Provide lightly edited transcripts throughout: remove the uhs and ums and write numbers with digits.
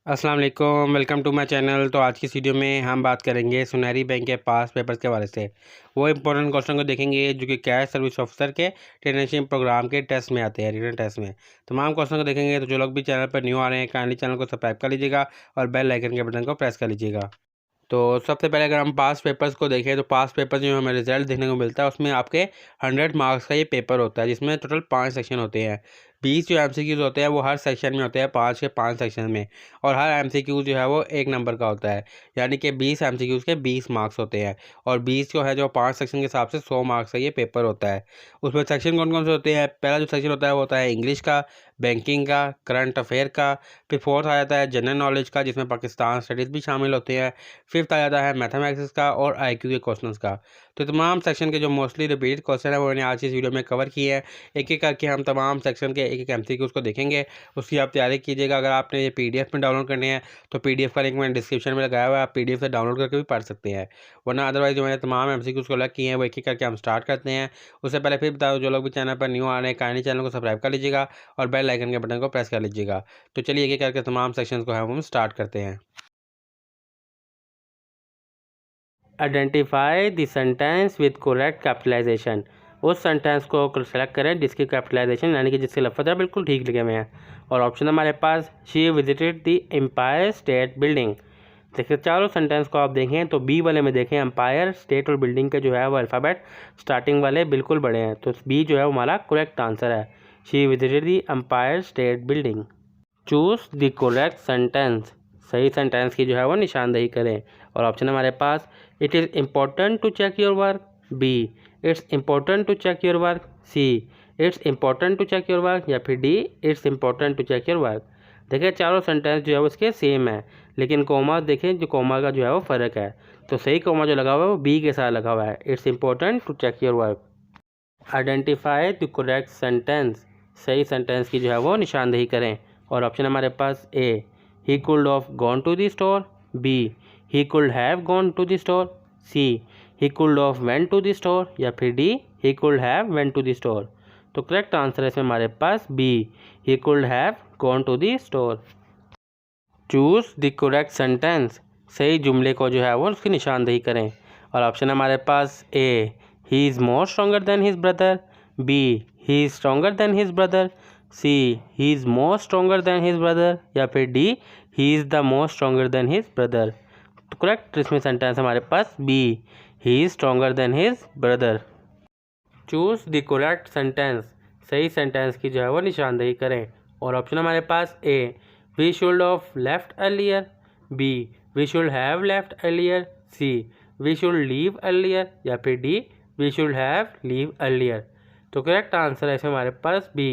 अस्सलाम वालेकुम, welcome to my channel. तो आज की इस वीडियो में हम बात करेंगे सुनहरी बैंक के पास पेपर्स के बारे से। वो इंपॉर्टेंट क्वेश्चन को देखेंगे जो कि कैश सर्विस ऑफिसर के ट्रेनरशिप प्रोग्राम के टेस्ट में आते हैं, रिटन टेस्ट में। तमाम क्वेश्चन को देखेंगे। तो जो लोग भी चैनल पर न्यू आ रहे हैं काइंडली चैनल को सब्सक्राइब कर लीजिएगा और बेल आइकन के बटन को प्रेस कर लीजिएगा। तो सबसे पहले अगर हम पास पेपर्स को देखें तो पास पेपर जो हमें रिजल्ट देखने को मिलता है उसमें आपके 100 मार्क्स का ये पेपर होता है, जिसमें टोटल 5 सेक्शन होते हैं। 20 जो MCQs होते हैं वो हर सेक्शन में होते हैं, 5 के 5 सेक्शन में। और हर MCQ जो है वो 1 नंबर का होता है, यानी कि 20 MCQs के 20 मार्क्स होते हैं। और 20 जो है जो 5 सेक्शन के हिसाब से 100 मार्क्स का ये पेपर होता है। उसमें सेक्शन कौन कौन से होते हैं? पहला जो सेक्शन होता है वो होता है इंग्लिश का, बैंकिंग का, करंट अफेयर का। फिर फोर्थ आ जाता है जनरल नॉलेज का, जिसमें पाकिस्तान स्टडीज़ भी शामिल होते हैं। फिफ्थ आ जाता है मैथमेटिक्स का और IQ के क्वेश्चंस का। तो तमाम सेक्शन के जो मोस्टली रिपीटेड क्वेश्चन है वो मैंने आज की इस वीडियो में कवर किए हैं। एक एक करके हम तमाम सेक्शन के एक एक MCQs को देखेंगे, उसकी आप तैयारी कीजिएगा। अगर आपने ये PDF में डाउनलोड करने हैं तो PDF का लिंक मैंने डिस्क्रिप्शन में लगाया हुआ है, आप PDF से डाउनलोड करके भी पढ़ सकते हैं। वरना अदरवाइज जो मैंने तमाम MCQs को अलग किए हैं वो एक एक करके हम स्टार्ट करते हैं। उससे पहले फिर बता दूं, जो लोग भी चैनल पर न्यू आ रहे हैं काइंडली चैनल को सब्सक्राइब कर लीजिएगा और बेल आइकन के बटन को प्रेस कर लीजिएगा। तो चलिए एक एक करके तमाम सेक्शन को हम स्टार्ट करते हैं। Identify the sentence with correct capitalization. उस सेंटेंस को सेलेक्ट करें जिसकी कैपिटलाइजेशन यानी कि जिसके लफ्ज़ है बिल्कुल ठीक लिखे हुए हैं। और ऑप्शन हमारे पास she visited the Empire State Building. देखिए चारों सेंटेंस को आप देखें तो बी वाले में देखें एम्पायर स्टेट और बिल्डिंग के जो है वो अल्फ़ाबेट स्टार्टिंग वाले बिल्कुल बड़े हैं, तो बी जो है वो हमारा करेक्ट आंसर है। She visited the Empire State Building. Choose the correct sentence. सही सेंटेंस की जो है वो निशानदेही करें। और ऑप्शन हमारे पास it is important to check your work, B it's important to check your work, C it's important to check your work, या फिर D it's important to check your work. देखिए चारों सेंटेंस जो है वो इसके सेम है, लेकिन कोमा देखें जो कोमा का जो है वो फ़र्क है। तो सही कोमा जो लगा हुआ है वो बी के साथ लगा हुआ है, it's important to check your work. Identify the correct sentence. सही सेंटेंस की जो है वो निशानदेही करें। और ऑप्शन हमारे पास A he could of gone to the store, B he could have gone to the store, C he could of went to the store, या फिर D he could have went to the store. तो correct answer है इसमें हमारे पास B he could have gone to the store. Choose the correct sentence. सही जुमले को जो है वो उसकी निशानदेही करें। और ऑप्शन हमारे पास A he is more stronger than his brother, B he is stronger than his brother, C he is more stronger than his brother, या फिर D he is the more stronger than his brother. तो correct इसमें sentence हमारे पास B he is stronger than his brother. Choose the correct sentence. सही sentence की जो है वो निशानदेही करें। और ऑप्शन हमारे पास A we should of left earlier, B we should have left earlier, C we should leave earlier, या फिर D we should have leave earlier. तो करेक्ट आंसर है इसमें हमारे पास B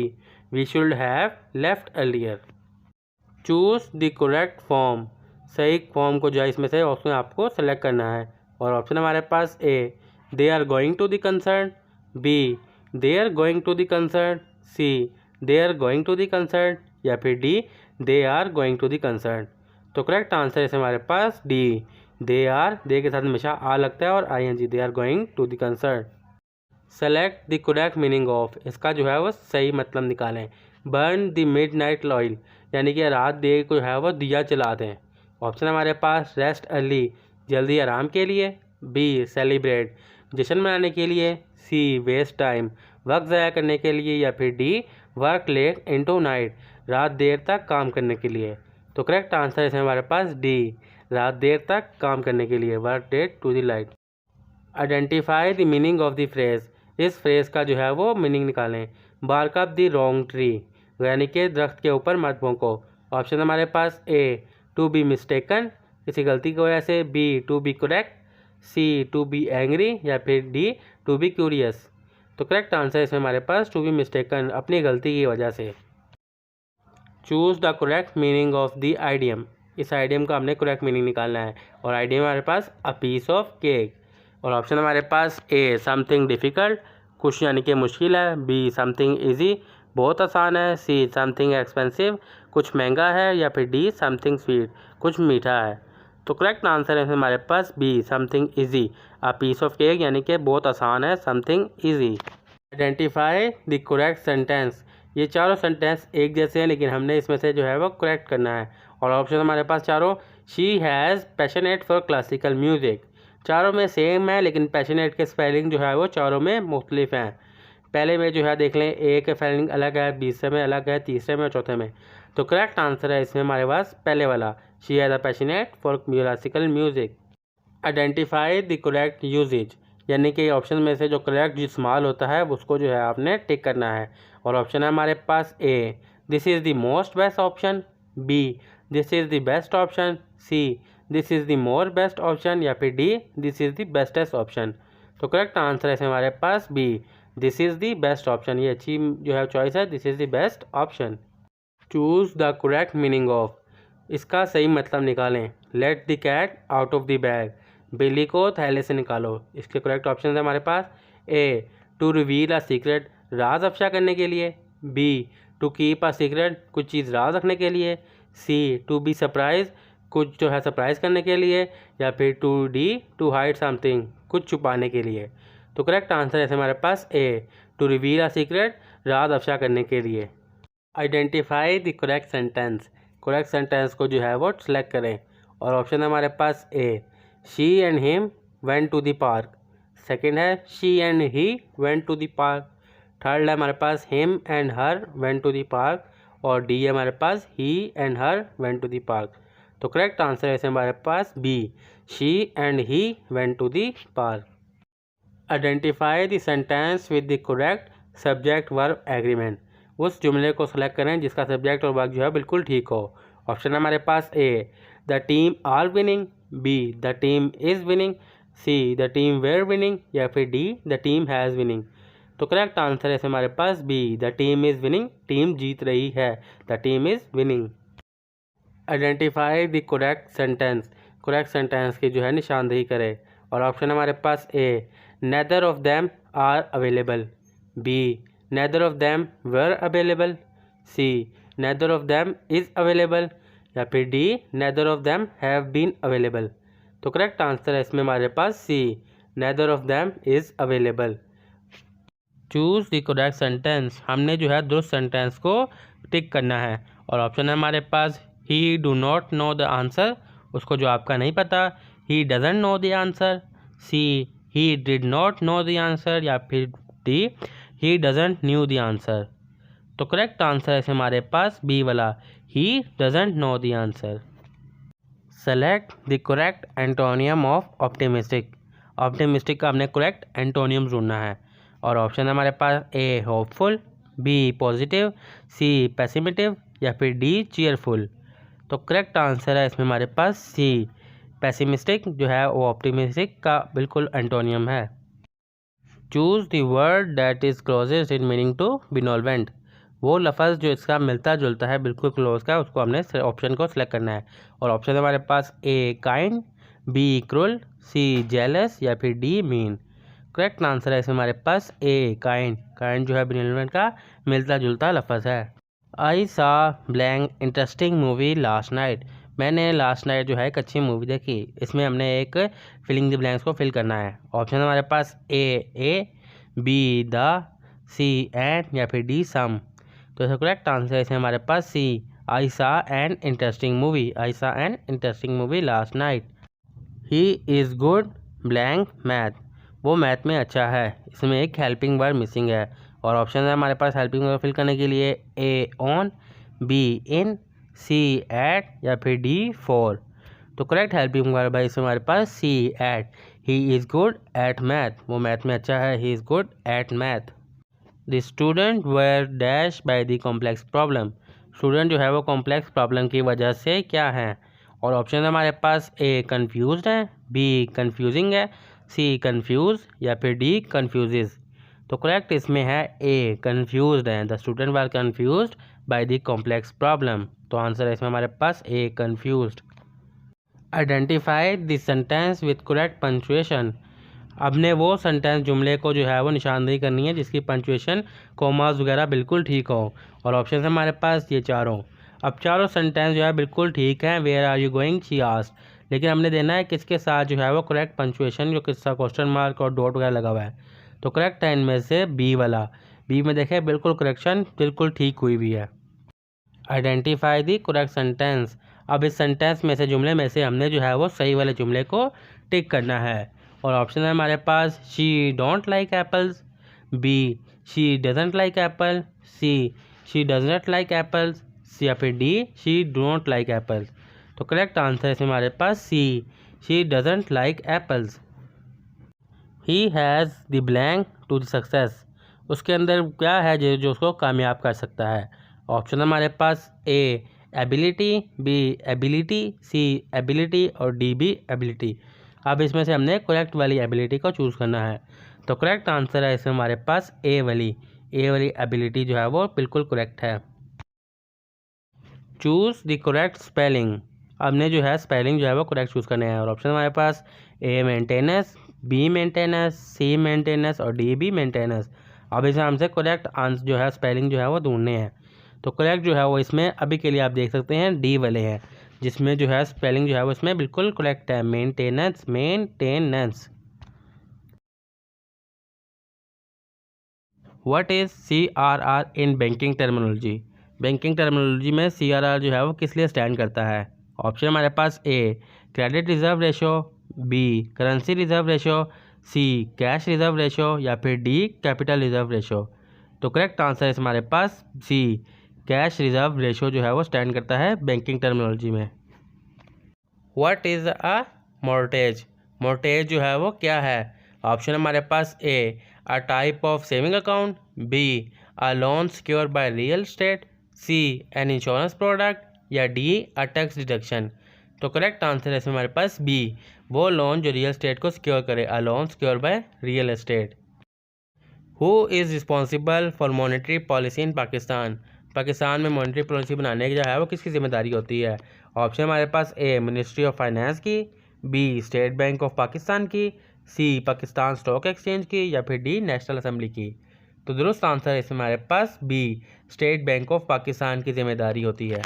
we should have left earlier. Choose the correct form. सही form को जो है इसमें से ऑप्शन आपको सेलेक्ट करना है। और ऑप्शन हमारे पास A they are going to the concern, B they are going to the concern, C they are going to the concern, या फिर D they are going to the concern. तो correct answer है हमारे पास D they are, दे के साथ हमेशा आ लगता है और ING, they are going to the concern. Select the correct meaning of. इसका जो है वो सही मतलब निकालें। बर्न द मिडनाइट ऑयल, यानी कि रात दे को जो है वो दिया जला दें। ऑप्शन हमारे पास रेस्ट अर्ली, जल्दी आराम के लिए, बी सेलिब्रेट, जश्न मनाने के लिए, सी वेस्ट टाइम, वक्त ज़ाया करने के लिए, या फिर D work late into night, रात देर तक काम करने के लिए। तो करेक्ट आंसर है हमारे पास डी रात देर तक काम करने के लिए, work late to the light. Identify the meaning of the phrase. इस फ्रेज का जो है वो मीनिंग निकालें। Bark up the wrong tree, यानी कि दरख्त के ऊपर मत भौंको। ऑप्शन हमारे पास ए टू बी मिस्टेकन, किसी गलती की वजह से, B to be correct, C to be angry, या फिर डी टू बी क्यूरियस। तो करेक्ट आंसर है इसमें हमारे पास टू बी मिस्टेकन, अपनी गलती की वजह से। Choose the correct meaning of the idiom. इस आइडियम का हमने करेक्ट मीनिंग निकालना है। और आइडियम हमारे पास अ पीस ऑफ केक। और ऑप्शन हमारे पास ए समथिंग डिफ़िकल्ट, कुछ यानी कि मुश्किल है, बी समथिंग इजी, बहुत आसान है, सी समथिंग एक्सपेंसिव, कुछ महंगा है, या फिर डी समथिंग स्वीट, कुछ मीठा है। तो करेक्ट आंसर है हमारे पास B something easy, a piece of cake, यानी कि बहुत आसान है, something easy. Identify the correct sentence. ये चारों सेंटेंस एक जैसे हैं, लेकिन हमने इसमें से जो है वो करेक्ट करना है। और ऑप्शन हमारे पास चारों, she has passionate for classical music. चारों में सेम है, लेकिन पैशनेट के स्पेलिंग जो है वो चारों में मुख्तलिफ हैं। पहले में जो है देख लें, ए के स्पेलिंग अलग है, दूसरे में अलग है, तीसरे में और चौथे में। तो करेक्ट आंसर है इसमें हमारे पास पहले वाला, she has a passionate for classical music. Identify the correct usage, यानी कि ऑप्शन में से जो करेक्ट इस्तेमाल होता है उसको जो है आपने टिक करना है। और ऑप्शन है हमारे पास A, this is the most best option, B, this is the best option, C, this is the more best option, या फिर D, this is the bestest option. तो करेक्ट आंसर है इसमें हमारे पास B, this is the best option. ये अच्छी जो है चॉइस है, this is the best option. Choose the correct meaning of, इसका सही मतलब निकालें। Let the cat out of the bag, बिल्ली को थैले से निकालो। इसके करेक्ट ऑप्शन है हमारे पास A, to reveal a secret, राज अफशा करने के लिए, B, to keep a secret, कुछ चीज़ राज रखने के लिए, सी, टू बी सरप्राइज, कुछ जो है सरप्राइज करने के लिए, या फिर to D, to hide something, कुछ छुपाने के लिए। तो करेक्ट आंसर है हमारे पास A, to reveal a secret, राज अफशा करने के लिए। Identify the correct sentence, correct sentence को जो है वो सिलेक्ट करें। और ऑप्शन है हमारे पास A, she and him went to the park. Second है she and he went to the park. Third है हमारे पास him and her went to the park. और डी है हमारे पास he and her went to the park. तो correct answer है हमारे पास B, she and he went to the park. Identify the sentence with the correct subject verb agreement, उस जुमले को सेलेक्ट करें जिसका सब्जेक्ट और वर्ब जो है बिल्कुल ठीक हो। ऑप्शन है हमारे पास A, the team are winning, B, the team is winning, C, the team were winning, या फिर D, the team has winning. तो करेक्ट आंसर है हमारे पास B, the team is winning, team जीत रही है, the team is winning. Identify the correct sentence, correct sentence की जो है निशानदेही करें। और ऑप्शन हमारे पास A, neither of them are available, B, neither of them were available, C, neither of them is available, या फिर D, neither of them have been available. तो करेक्ट आंसर है इसमें हमारे पास C, neither of them is available. Choose the correct sentence, हमने जो है दुरुस्त सेंटेंस को टिक करना है। और ऑप्शन है हमारे पास he do not know the answer, उसको जो आपका नहीं पता, he doesn't know the answer, C, he did not know the answer, या फिर D, he doesn't knew the answer. तो करेक्ट आंसर है हमारे पास बी वाला, he doesn't know the answer. Select the correct antonym of optimistic, optimistic का हमने correct antonym ढूंढना है। और ऑप्शन है हमारे पास ए, होपफुल, बी, पॉजिटिव, सी, पैसिमिटिव, या फिर डी, चीयरफुल। तो करेक्ट आंसर है इसमें हमारे पास सी, पैसिमिस्टिक जो है वो ऑप्टिमिस्टिक का बिल्कुल एंटोनियम है। Choose the word that is closest in meaning to benevolent, वो लफ्ज़ जो इसका मिलता जुलता है बिल्कुल क्लोज का, उसको हमने ऑप्शन को सिलेक्ट करना है। और ऑप्शन हमारे पास ए, काइंड, बी, क्रूल, सी, जेलस, या फिर डी, मीन। करेक्ट आंसर है इसमें हमारे पास ए, काइंड, काइंड जो है बिनोल्वेंट का मिलता जुलता लफ्ज़ है। आई सा blank interesting movie last night, मैंने लास्ट नाइट जो है एक अच्छी मूवी देखी। इसमें हमने एक फिलिंग द ब्लैंक्स को फिल करना है। ऑप्शन हमारे पास ए, बी, द, सी, एंड, या फिर डी, सम। तो इसका करेक्ट आंसर है इसमें हमारे पास सी, आई सा एन इंटरेस्टिंग मूवी, आई सा an interesting movie last night. He is good blank math, वो मैथ में अच्छा है। इसमें एक हेल्पिंग वर्ड मिसिंग है। और ऑप्शन है हमारे पास हेल्पिंग वर्ड फिल करने के लिए A, on, B, in, C, at, या फिर डी, फॉर। तो करेक्ट हेल्पिंग वर्ब है इसमें हमारे पास C, at. He is good at math, वो मैथ में अच्छा है, he is good at math. The student were dash by the complex problem, student जो है वो कॉम्प्लेक्स प्रॉब्लम की वजह से क्या है। और ऑप्शन हमारे पास ए, कन्फ्यूज्ड है, बी, कन्फ्यूजिंग है, सी, कन्फ्यूज, या फिर डी, कन्फ्यूजेज। तो करेक्ट इसमें है ए, कन्फ्यूज्ड है, the student were confused by the complex problem. तो आंसर है इसमें हमारे पास A, confused. Identify the sentence with correct punctuation, आपने वो सेंटेंस जुमले को जो है वो निशानदेही करनी है जिसकी पंचुएशन कोमास वगैरह बिल्कुल ठीक हो। और ऑप्शन है हमारे पास ये चारों। अब चारों सेंटेंस जो है बिल्कुल ठीक हैं। Where are you going, she asked, लेकिन हमने देना है किसके साथ जो है वो करेक्ट पंचुएशन, जो किसका क्वेश्चन मार्क और डॉट वगैरह लगा हुआ है। तो करेक्ट है इनमें से बी वाला, बी में देखें बिल्कुल करेक्शन बिल्कुल ठीक हुई भी है। आइडेंटिफाई द करेक्ट सेंटेंस, अब इस सेंटेंस में से जुमले में से हमने जो है वो सही वाले जुमले को टिक करना है। और ऑप्शन है हमारे पास she don't like apples, B she doesn't like apple, she does not like apples, या फिर D she don't like apples. तो करेक्ट आंसर है इसमें हमारे पास she doesn't like apples. He has the blank to the success, उसके अंदर क्या है जो उसको कामयाब कर सकता है। ऑप्शन हमारे पास ए एबिलिटी, बी एबिलिटी, सी एबिलिटी और डी बी एबिलिटी। अब इसमें से हमने करेक्ट वाली एबिलिटी को चूज़ करना है। तो करेक्ट आंसर है इसमें हमारे पास ए वाली एबिलिटी जो है वो बिल्कुल करेक्ट है। चूज़ द करेक्ट स्पेलिंग, हमने जो है स्पेलिंग जो है वो करेक्ट चूज़ करना है। और ऑप्शन हमारे पास ए मेंटेनेंस, बी मेंटेनेंस, सी मेंटेनेंस और डी बी मेंटेनेंस। अब इसमें हमसे करेक्ट आंसर जो है स्पेलिंग जो है वो ढूंढने हैं। तो करेक्ट जो है वो इसमें अभी के लिए आप देख सकते हैं डी वाले हैं, जिसमें जो है स्पेलिंग जो है वो इसमें बिल्कुल करेक्ट है, maintenance maintenance. What is CRR in banking terminology, banking terminology में CRR जो है वो किस लिए स्टैंड करता है। ऑप्शन हमारे पास A credit reserve ratio, B currency reserve ratio, C cash reserve ratio या फिर डी कैपिटल रिजर्व रेशो। तो करेक्ट आंसर है हमारे पास सी कैश रिजर्व रेशो जो है वो स्टैंड करता है बैंकिंग टर्मिनोलॉजी में। What is a mortgage, mortgage जो है वो क्या है। ऑप्शन हमारे पास A a type of saving account, B a loan secure by real estate, C an insurance product या डी अ टैक्स डिडक्शन। तो करेक्ट आंसर है इसमें हमारे पास बी, वो लोन जो रियल एस्टेट को सिक्योर करे, a loan secure by real estate. Who is responsible for monetary policy in Pakistan, Pakistan में मॉनेटरी पॉलिसी बनाने की जो है वो किसकी जिम्मेदारी होती है। ऑप्शन हमारे पास ए मिनिस्ट्री ऑफ फाइनेंस की, B state bank of Pakistan की, सी पाकिस्तान स्टॉक एक्सचेंज की या फिर डी नेशनल असेंबली की। तो दुरुस्त आंसर है इसमें हमारे पास B state bank of Pakistan की जिम्मेदारी होती है।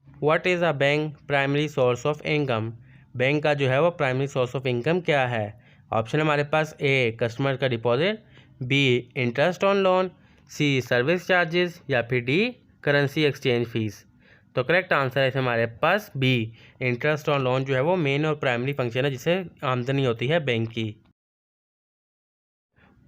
What is a bank primary source of income, bank का जो है वो प्राइमरी सोर्स ऑफ इनकम क्या है। ऑप्शन हमारे पास ए कस्टमर का deposit, B interest on loan, C service charges या फिर डी करेंसी एक्सचेंज फीस। तो करेक्ट आंसर है हमारे पास बी इंटरेस्ट ऑन लोन जो है वो मेन और प्राइमरी फंक्शन है जिससे आमदनी होती है बैंक की।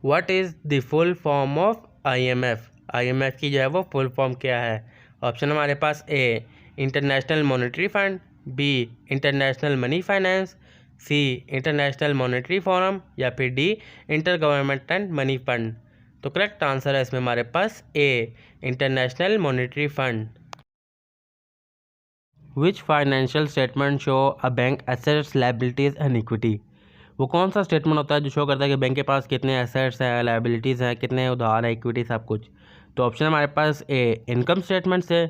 What is the full form of IMF, IMF की जो है वो फुल फॉर्म क्या है। ऑप्शन हमारे पास A International Monetary Fund, B international money finance, C international monetary forum या फिर D intergovernmental money fund. तो करेक्ट आंसर है इसमें हमारे पास A International Monetary Fund. Which financial statement show a bank assets liabilities and equity, वो कौन सा स्टेटमेंट होता है जो शो करता है कि बैंक के पास कितने एसेट्स हैं, लायबिलिटीज़ हैं, कितने उधार है, इक्विटी सब कुछ। तो ऑप्शन हमारे पास ए इनकम स्टेटमेंट से,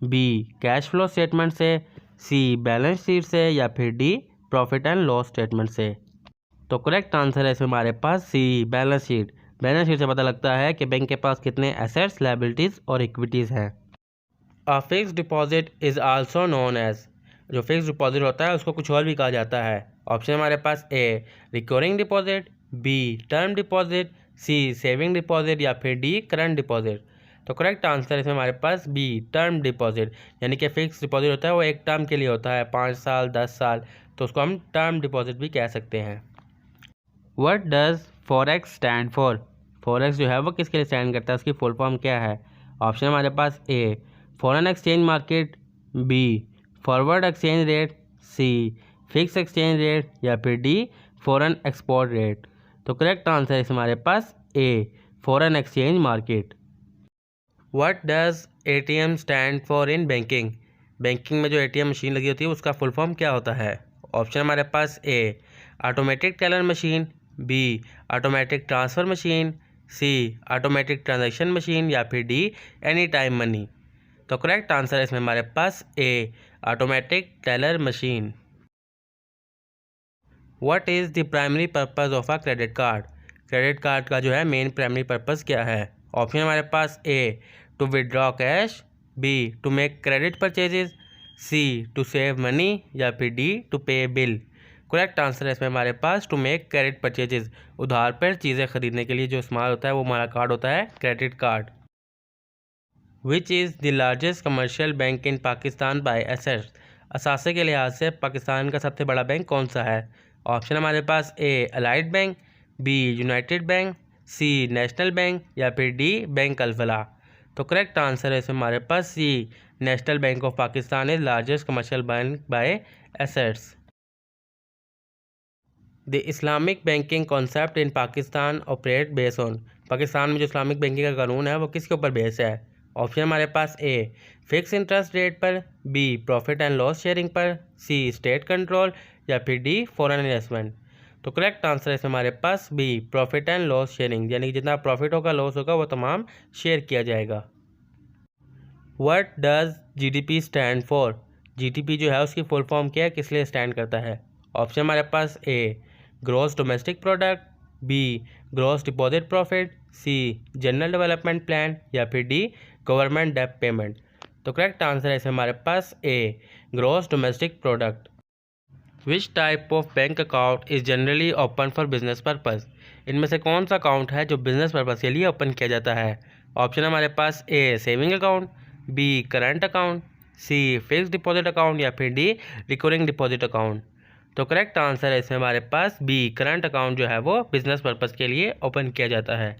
बी कैश फ्लो स्टेटमेंट से, सी बैलेंस शीट से या फिर D profit and loss statement से। तो करेक्ट आंसर है इसमें हमारे पास सी बैलेंस शीट, बैलेंस शीट से पता लगता है कि बैंक के पास कितने एसेट्स लायबिलिटीज़ और इक्विटीज़ हैं। A fix deposit is also known as, जो फिक्स डिपॉजिट होता है उसको कुछ और भी कहा जाता है। ऑप्शन हमारे पास A recurring deposit, B term deposit, C saving deposit या फिर डी करंट डिपॉजिट। तो करेक्ट आंसर है इसमें हमारे पास बी टर्म डिपॉजिट, यानी कि फिक्स डिपॉजिट होता है वो एक टर्म के लिए होता है, 5 साल 10 साल, तो उसको हम टर्म डिपॉजिट भी कह सकते हैं। What does forex stand for, forex जो है वो किसके लिए स्टैंड करता है, उसकी फुल फॉर्म क्या है। ऑप्शन हमारे पास A foreign exchange market, B forward exchange rate, C fix exchange rate या फिर डी फॉरेन एक्सपोर्ट रेट। तो करेक्ट आंसर है हमारे पास A foreign exchange market. What does ATM stand for in banking, banking में जो ATM मशीन लगी होती है उसका फुल फॉर्म क्या होता है। ऑप्शन हमारे पास A automatic teller machine, B automatic transfer machine, C automatic transaction machine या फिर डी एनी टाइम मनी। तो करेक्ट आंसर है इसमें हमारे पास A automatic teller machine. What is the primary purpose of a credit card, credit card का जो है मेन प्राइमरी पर्पज़ क्या है। ऑप्शन हमारे पास A to withdraw cash, B to make credit purchases, C to save money या फिर D to pay bill. Correct answer है इसमें हमारे पास टू मेक क्रेडिट परचेजेस, उधार पर चीज़ें खरीदने के लिए जो इस्तेमाल होता है वो हमारा कार्ड होता है credit card. Which is the largest commercial bank in Pakistan by assets. असासे के लिहाज से पाकिस्तान का सबसे बड़ा बैंक कौन सा है? ऑप्शन हमारे पास A Allied Bank, B United Bank, C National Bank या फिर डी बैंक अल-फलाह। तो करेक्ट आंसर है इसमें हमारे पास C National Bank of Pakistan is largest commercial bank by assets. The Islamic banking concept in Pakistan operate base on. Pakistan में जो Islamic banking का कानून है वो किसके ऊपर बेस है? ऑप्शन हमारे पास ए फिक्स इंटरेस्ट रेट पर, B profit and loss sharing पर, सी स्टेट कंट्रोल या फिर डी फॉरेन इन्वेस्टमेंट। तो करेक्ट आंसर है हमारे पास B profit and loss sharing, यानी कि जितना प्रॉफिट होगा लॉस होगा वो तमाम शेयर किया जाएगा। What does GDP stand for. GDP जो है उसकी फुल फॉर्म क्या है, किस लिए स्टैंड करता है? ऑप्शन हमारे पास A gross domestic product, B gross deposit profit, C general development plan या फिर डी गवर्नमेंट डेब्ट पेमेंट। तो करेक्ट आंसर है इसमें हमारे पास A gross domestic product. Which type of bank account is generally open for business purpose. इनमें से कौन सा अकाउंट है जो बिजनेस पर्पज़ के लिए ओपन किया जाता है? ऑप्शन हमारे पास A saving account, B current account, C fix deposit account या फिर डी रिकरिंग डिपॉजिट अकाउंट। तो करेक्ट आंसर है इसमें हमारे पास बी करंट अकाउंट जो है वो बिजनेस पर्पज़ के लिए ओपन किया जाता है।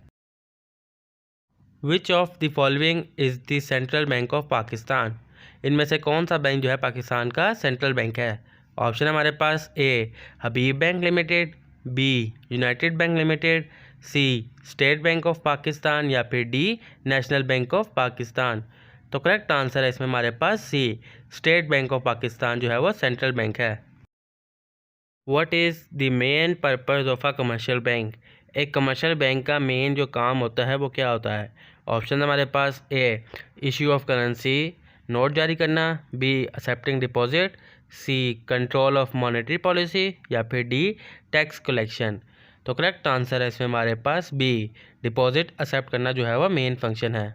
विच of the following is the central bank of Pakistan. इनमें से कौन सा बैंक जो है पाकिस्तान का सेंट्रल बैंक है? ऑप्शन हमारे पास A Habib Bank Limited, B United Bank Limited, C State bank of Pakistan या फिर D National Bank of Pakistan. तो करेक्ट आंसर है इसमें हमारे पास C State bank of Pakistan जो है वो सेंट्रल बैंक है। What is the main purpose of a commercial bank. एक कमर्शियल बैंक का मेन जो काम होता है वो क्या होता है? ऑप्शन हमारे पास A issue of currency note जारी करना, B accepting deposit, C control of monetary policy या फिर डी टैक्स कलेक्शन। तो करेक्ट आंसर है इसमें हमारे पास बी डिपॉजिट एक्सेप्ट करना जो है वह मेन फंक्शन है।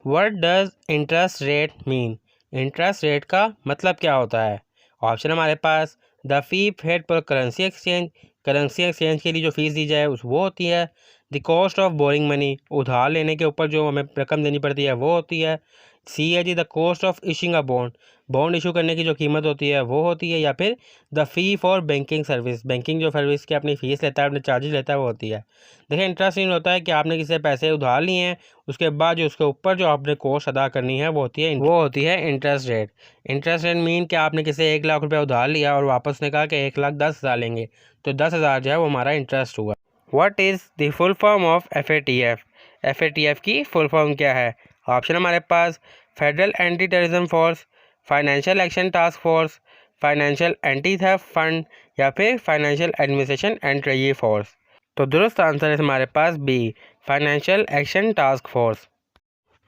What does interest rate mean. Interest rate का मतलब क्या होता है? ऑप्शन हमारे पास द फी पेड पर करेंसी एक्सचेंज, करेंसी एक्सचेंज के लिए जो फीस दी जाए उस वो होती है। The cost of boring money, उधार लेने के ऊपर जो हमें रकम देनी पड़ती है वो होती है। सी है जी the cost of issuing a bond, bond issue करने की जो कीमत होती है वो होती है। या फिर the fee for banking service, banking जो सर्विस की अपनी फ़ीस लेता है, अपने चार्जेस लेता है वो होती है। देखिए इंटरेस्ट इन होता है कि आपने किसी से पैसे उधार लिए हैं, उसके बाद जो उसके ऊपर जो आपने कॉस्ट अदा करनी है वो होती है interest rate. Interest rate mean कि आपने किसी से 1 लाख रुपया उधार लिया और वापस ने कहा कि 1,10,000 लेंगे, तो 10,000 जो है वो हमारा इंटरेस्ट हुआ। What is the full form of FATF। FATF की फुल फॉर्म क्या है? ऑप्शन हमारे पास federal anti terrorism force, Financial Action Task Force, financial anti theft fund या फिर financial administration and treasury force. तो दुरुस्त आंसर है हमारे पास B Financial Action Task Force.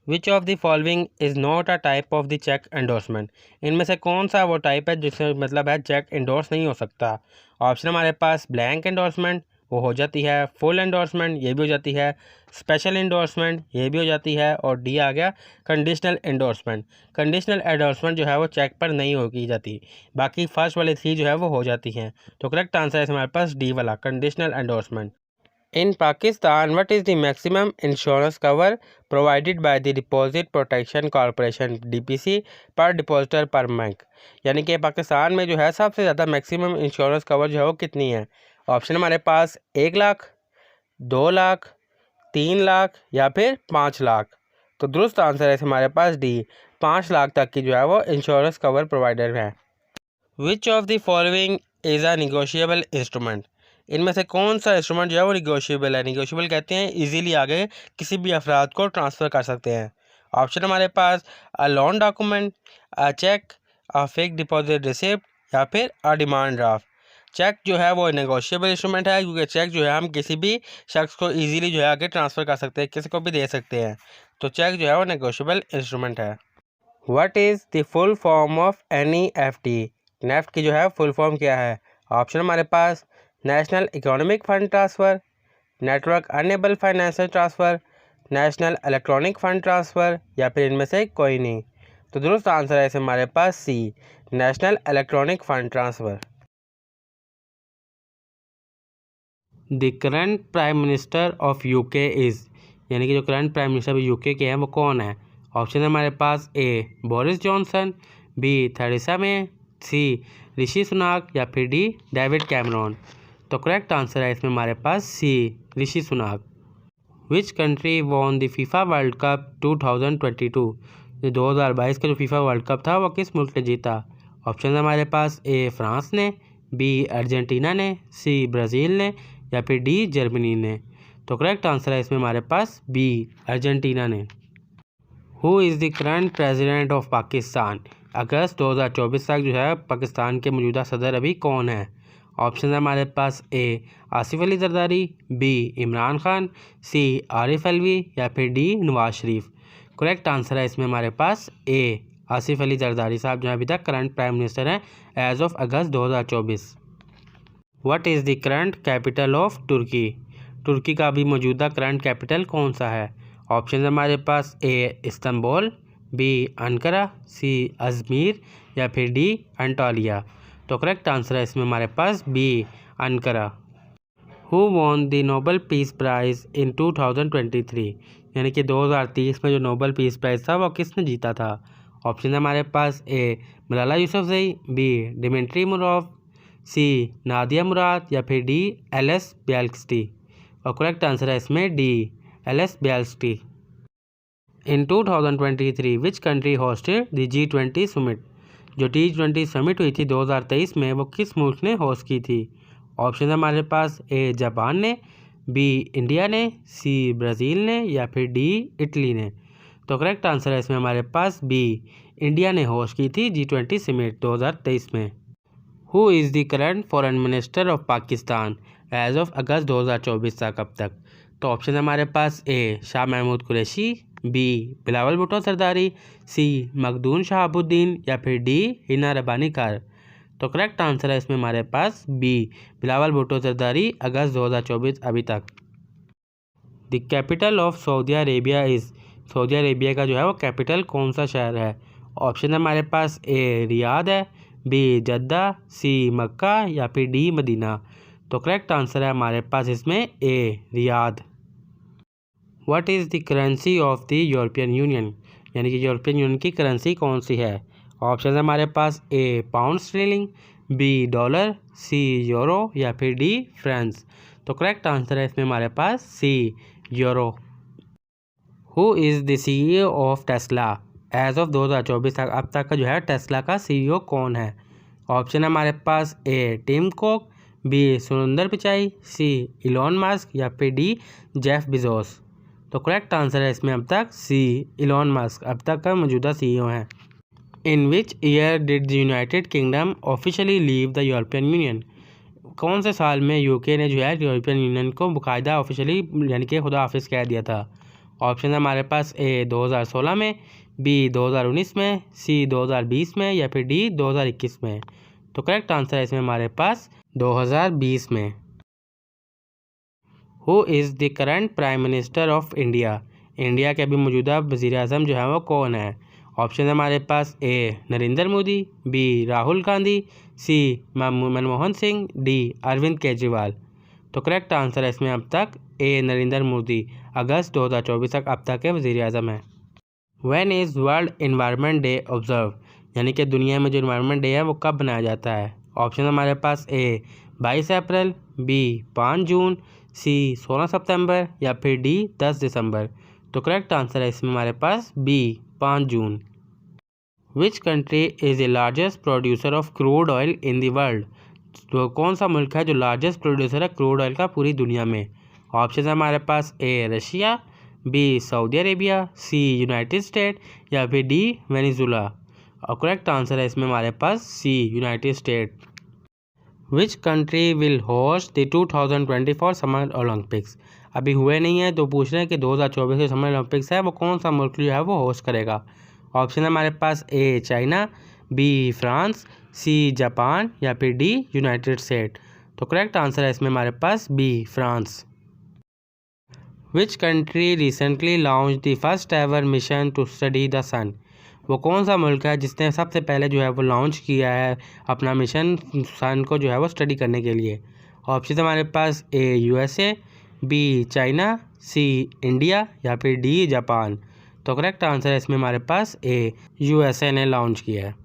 Which of the following is not a type of the cheque endorsement. इनमें से कौन सा वो टाइप है जिसमें मतलब है चेक एंडोर्स नहीं हो सकता? ऑप्शन हमारे पास ब्लैंक एंडोर्समेंट वो हो जाती है, फुल एंडोर्समेंट ये भी हो जाती है, स्पेशल एंडोर्समेंट ये भी हो जाती है, और डी आ गया कंडीशनल एंडोर्समेंट। कंडीशनल एंडोर्समेंट जो है वो चेक पर नहीं हो की जाती, बाकी फर्स्ट वाली 3 जो है वो हो जाती हैं। तो करेक्ट आंसर है हमारे पास डी वाला conditional endorsement. In Pakistan, what is the maximum insurance cover provided by the Deposit Protection Corporation DPC per depositor per month। यानी कि पाकिस्तान में जो है सबसे ज़्यादा मैक्सिमम इंश्योरेंस कवर जो है वो कितनी है? ऑप्शन हमारे पास 1 लाख, 2 लाख, 3 लाख या फिर 5 लाख। तो दुरुस्त आंसर है हमारे पास डी 5 लाख तक की जो है वो इंश्योरेंस कवर प्रोवाइडर है। विच of the following is a negotiable instrument. इनमें से कौन सा इंस्ट्रूमेंट जो है वो निगोशिएबल है? निगोशिएबल कहते हैं इजीली आगे किसी भी अफराद को ट्रांसफ़र कर सकते हैं। ऑप्शन हमारे पास a loan document, a cheque, a fixed deposit receipt या फिर अ डिमांड ड्राफ्ट। चेक जो है वो नेगोशिएबल इंस्ट्रूमेंट है, क्योंकि चेक जो है हम किसी भी शख्स को इजीली जो है आगे ट्रांसफ़र कर सकते हैं, किसी को भी दे सकते हैं। तो चेक जो है वो नेगोशिएबल इंस्ट्रूमेंट है। What is the full form of NEFT। NEFT की जो है फुल फॉर्म क्या है? ऑप्शन हमारे पास national economic fund transfer, network enable financial transfer, national electronic fund transfer या फिर इनमें से कोई नहीं। तो दुरुस्त आंसर है इसमें हमारे पास C national electronic fund transfer. The current prime minister of UK is, यानी कि जो करंट प्राइम मिनिस्टर UK के हैं वो कौन है? ऑप्शन है हमारे पास A Boris Johnson, B Theresa May, C Rishi Sunak या फिर डी डेविड कैमरॉन। तो करेक्ट आंसर है इसमें हमारे पास C Rishi Sunak. Which country won the FIFA World Cup 2022? जो 2022 का जो फीफा वर्ल्ड कप था वो किस मुल्क ने जीता? ऑप्शन है हमारे पास ए फ्रांस ने, बी अर्जेंटीना ने, सी ब्राज़ील ने या फिर डी जर्मनी ने। तो करेक्ट आंसर है इसमें हमारे पास बी अर्जेंटीना ने। Who is the current president of Pakistan? अगस्त 2024 तक जो है पाकिस्तान के मौजूदा सदर अभी कौन है? ऑप्शन है हमारे पास ए आसिफ अली जरदारी, बी इमरान खान, सी आरिफ अलवी या फिर D Nawaz Sharif. Correct answer है इसमें हमारे पास ए आसिफ अली जरदारी साहब जो अभी तक करंट प्राइम मिनिस्टर हैं as of August 2024। What is the current capital of Turkey? Turkey का अभी मौजूदा करंट कैपिटल कौन सा है? ऑप्शन है हमारे पास A Istanbul, B Ankara, C Izmir या फिर डी अंटालिया। तो करेक्ट आंसर है इसमें हमारे पास B Ankara. Who won the Nobel peace prize in 2023? यानी कि 2023 में जो नोबेल पीस प्राइज़ था वो किसने जीता था? ऑप्शन है हमारे पास ए मलाला यूसुफजई, बी डिमिट्री मुराव, सी नादिया मुराद या फिर डी एल.एस. ब्याल्स्की। और करेक्ट आंसर है इसमें D Ales. Bialiatski. In 2023 which country hosted the G20 summit? जो G20 समिट हुई थी 2023 में वो किस मुल्क ने होस्ट की थी? ऑप्शन है हमारे पास ए जापान ने, बी इंडिया ने, सी ब्राज़ील ने या फिर डी इटली ने। तो करेक्ट आंसर है इसमें हमारे पास बी इंडिया ने होस्ट की थी G20 समिट 2023 में। Who is the current foreign minister of Pakistan as of August 2024 तक अब तक? तो ऑप्शन है हमारे पास A Shah Mahmood Qureshi, B Bilawal Bhutto Zardari, C Makhdoom Shahabuddin या फिर डी हिना रब्बानी कार। तो करेक्ट आंसर है इसमें हमारे पास बी बिलावल भुट्टो सरदारी अगस्त 2024 अभी तक। The capital of Saudi Arabia is? Saudi Arabia का जो है वो कैपिटल कौन सा शहर है? ऑप्शन है हमारे पास ए रियाद है, बी जद्दा, सी मक्का या फिर डी मदीना। तो करेक्ट आंसर है हमारे पास इसमें A Riyadh. What is the currency of the European Union? यानी कि यूरोपियन यूनियन की करेंसी कौन सी है? ऑप्शन है हमारे पास A pound sterling, B dollar, C euro या फिर डी फ्रांस। तो करेक्ट आंसर है इसमें हमारे पास C euro. Who is the CEO of Tesla? As of 2024 तक अब तक का जो है टेस्ला का CEO कौन है? ऑप्शन है हमारे पास A Tim Cook, B Surendra Pichai, C Elon Musk या फिर डी जेफ बेजोस। तो करेक्ट आंसर है इसमें अब तक सी इलॉन मस्क अब तक का मौजूदा CEO हैं। In which year did the United Kingdom officially leave the European Union? कौन से साल में यूके ने जो है यूरोपियन यूनियन को बाकायदा ऑफिशियली यानी कि खुदा हाफिज़ कह दिया था? ऑप्शन है हमारे पास ए 2016 में, बी 2019 में, सी 2020 में या फिर डी 2021 में। तो करेक्ट आंसर है इसमें हमारे पास 2020 में। Who is the current prime minister of India? India के अभी मौजूदा वज़ीर आज़म जो है वो कौन है? ऑप्शन है हमारे पास ए नरेंद्र मोदी, बी राहुल गांधी, सी मनमोहन सिंह, डी अरविंद केजरीवाल। तो करेक्ट आंसर है इसमें अब तक ए नरेंद्र मोदी अगस्त 2024 तक अब तक के वज़ीर आज़म हैं। When is world environment day observe? यानी कि दुनिया में जो इन्वायरमेंट डे है वो कब बनाया जाता है? ऑप्शन हमारे पास ए 22 अप्रैल, बी 5 जून, सी 16 सितंबर या फिर डी 10 दिसंबर। तो करेक्ट आंसर है इसमें हमारे पास B 5 June. Which country is the largest producer of crude oil in the world? तो कौन सा मुल्क है जो लार्जेस्ट प्रोड्यूसर है क्रूड ऑयल का पूरी दुनिया में? ऑप्शन है हमारे पास A Russia, B Saudi Arabia, C United State या फिर डी वेनेजुला। और करेक्ट आंसर है इसमें हमारे पास C United State. Which country will host the 2024 summer Olympics? अभी हुए नहीं है तो पूछ रहे हैं कि 2024 के समर ओलंपिक्स है वो कौन सा मुल्क जो है वो होस्ट करेगा? ऑप्शन है हमारे पास A China, B France, C Japan या फिर डी यूनाइटेड स्टेट। तो करेक्ट आंसर है इसमें हमारे पास B France. Which country recently launch the first ever mission to study the sun? वो कौन सा मुल्क है जिसने सबसे पहले जो है वो लॉन्च किया है अपना मिशन सन को जो है वो स्टडी करने के लिए? ऑप्शन हमारे पास ए USA, बी चाइना, सी इंडिया या फिर डी जापान। तो करेक्ट आंसर है इसमें हमारे पास ए, यूएसए ने लॉन्च किया है।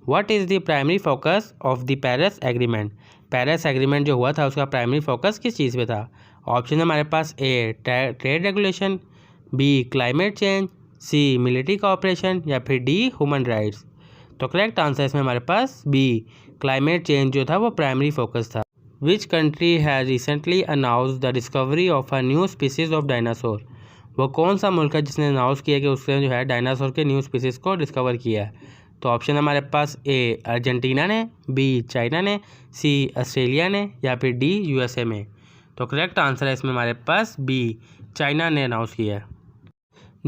What is the primary focus of the Paris agreement? Paris agreement जो हुआ था उसका प्राइमरी फोकस किस चीज़ पे था? ऑप्शन है हमारे पास A trade regulation, B climate change, C military cooperation या फिर डी ह्यूमन राइट्स। तो करेक्ट आंसर इसमें हमारे पास बी, क्लाइमेट चेंज जो था वो प्राइमरी फोकस था। Which country has recently announce the discovery of a new species of dinosaur? वो कौन सा मुल्क है जिसने अनाउंस किया कि उसने जो है डायनासोर के न्यू स्पीसीज को डिस्कवर किया है? तो ऑप्शन हमारे पास ए अर्जेंटीना ने, बी चाइना ने, सी ऑस्ट्रेलिया ने या फिर डी यूएसए में। तो करेक्ट आंसर है इसमें हमारे पास बी, चाइना ने अनाउंस किया है।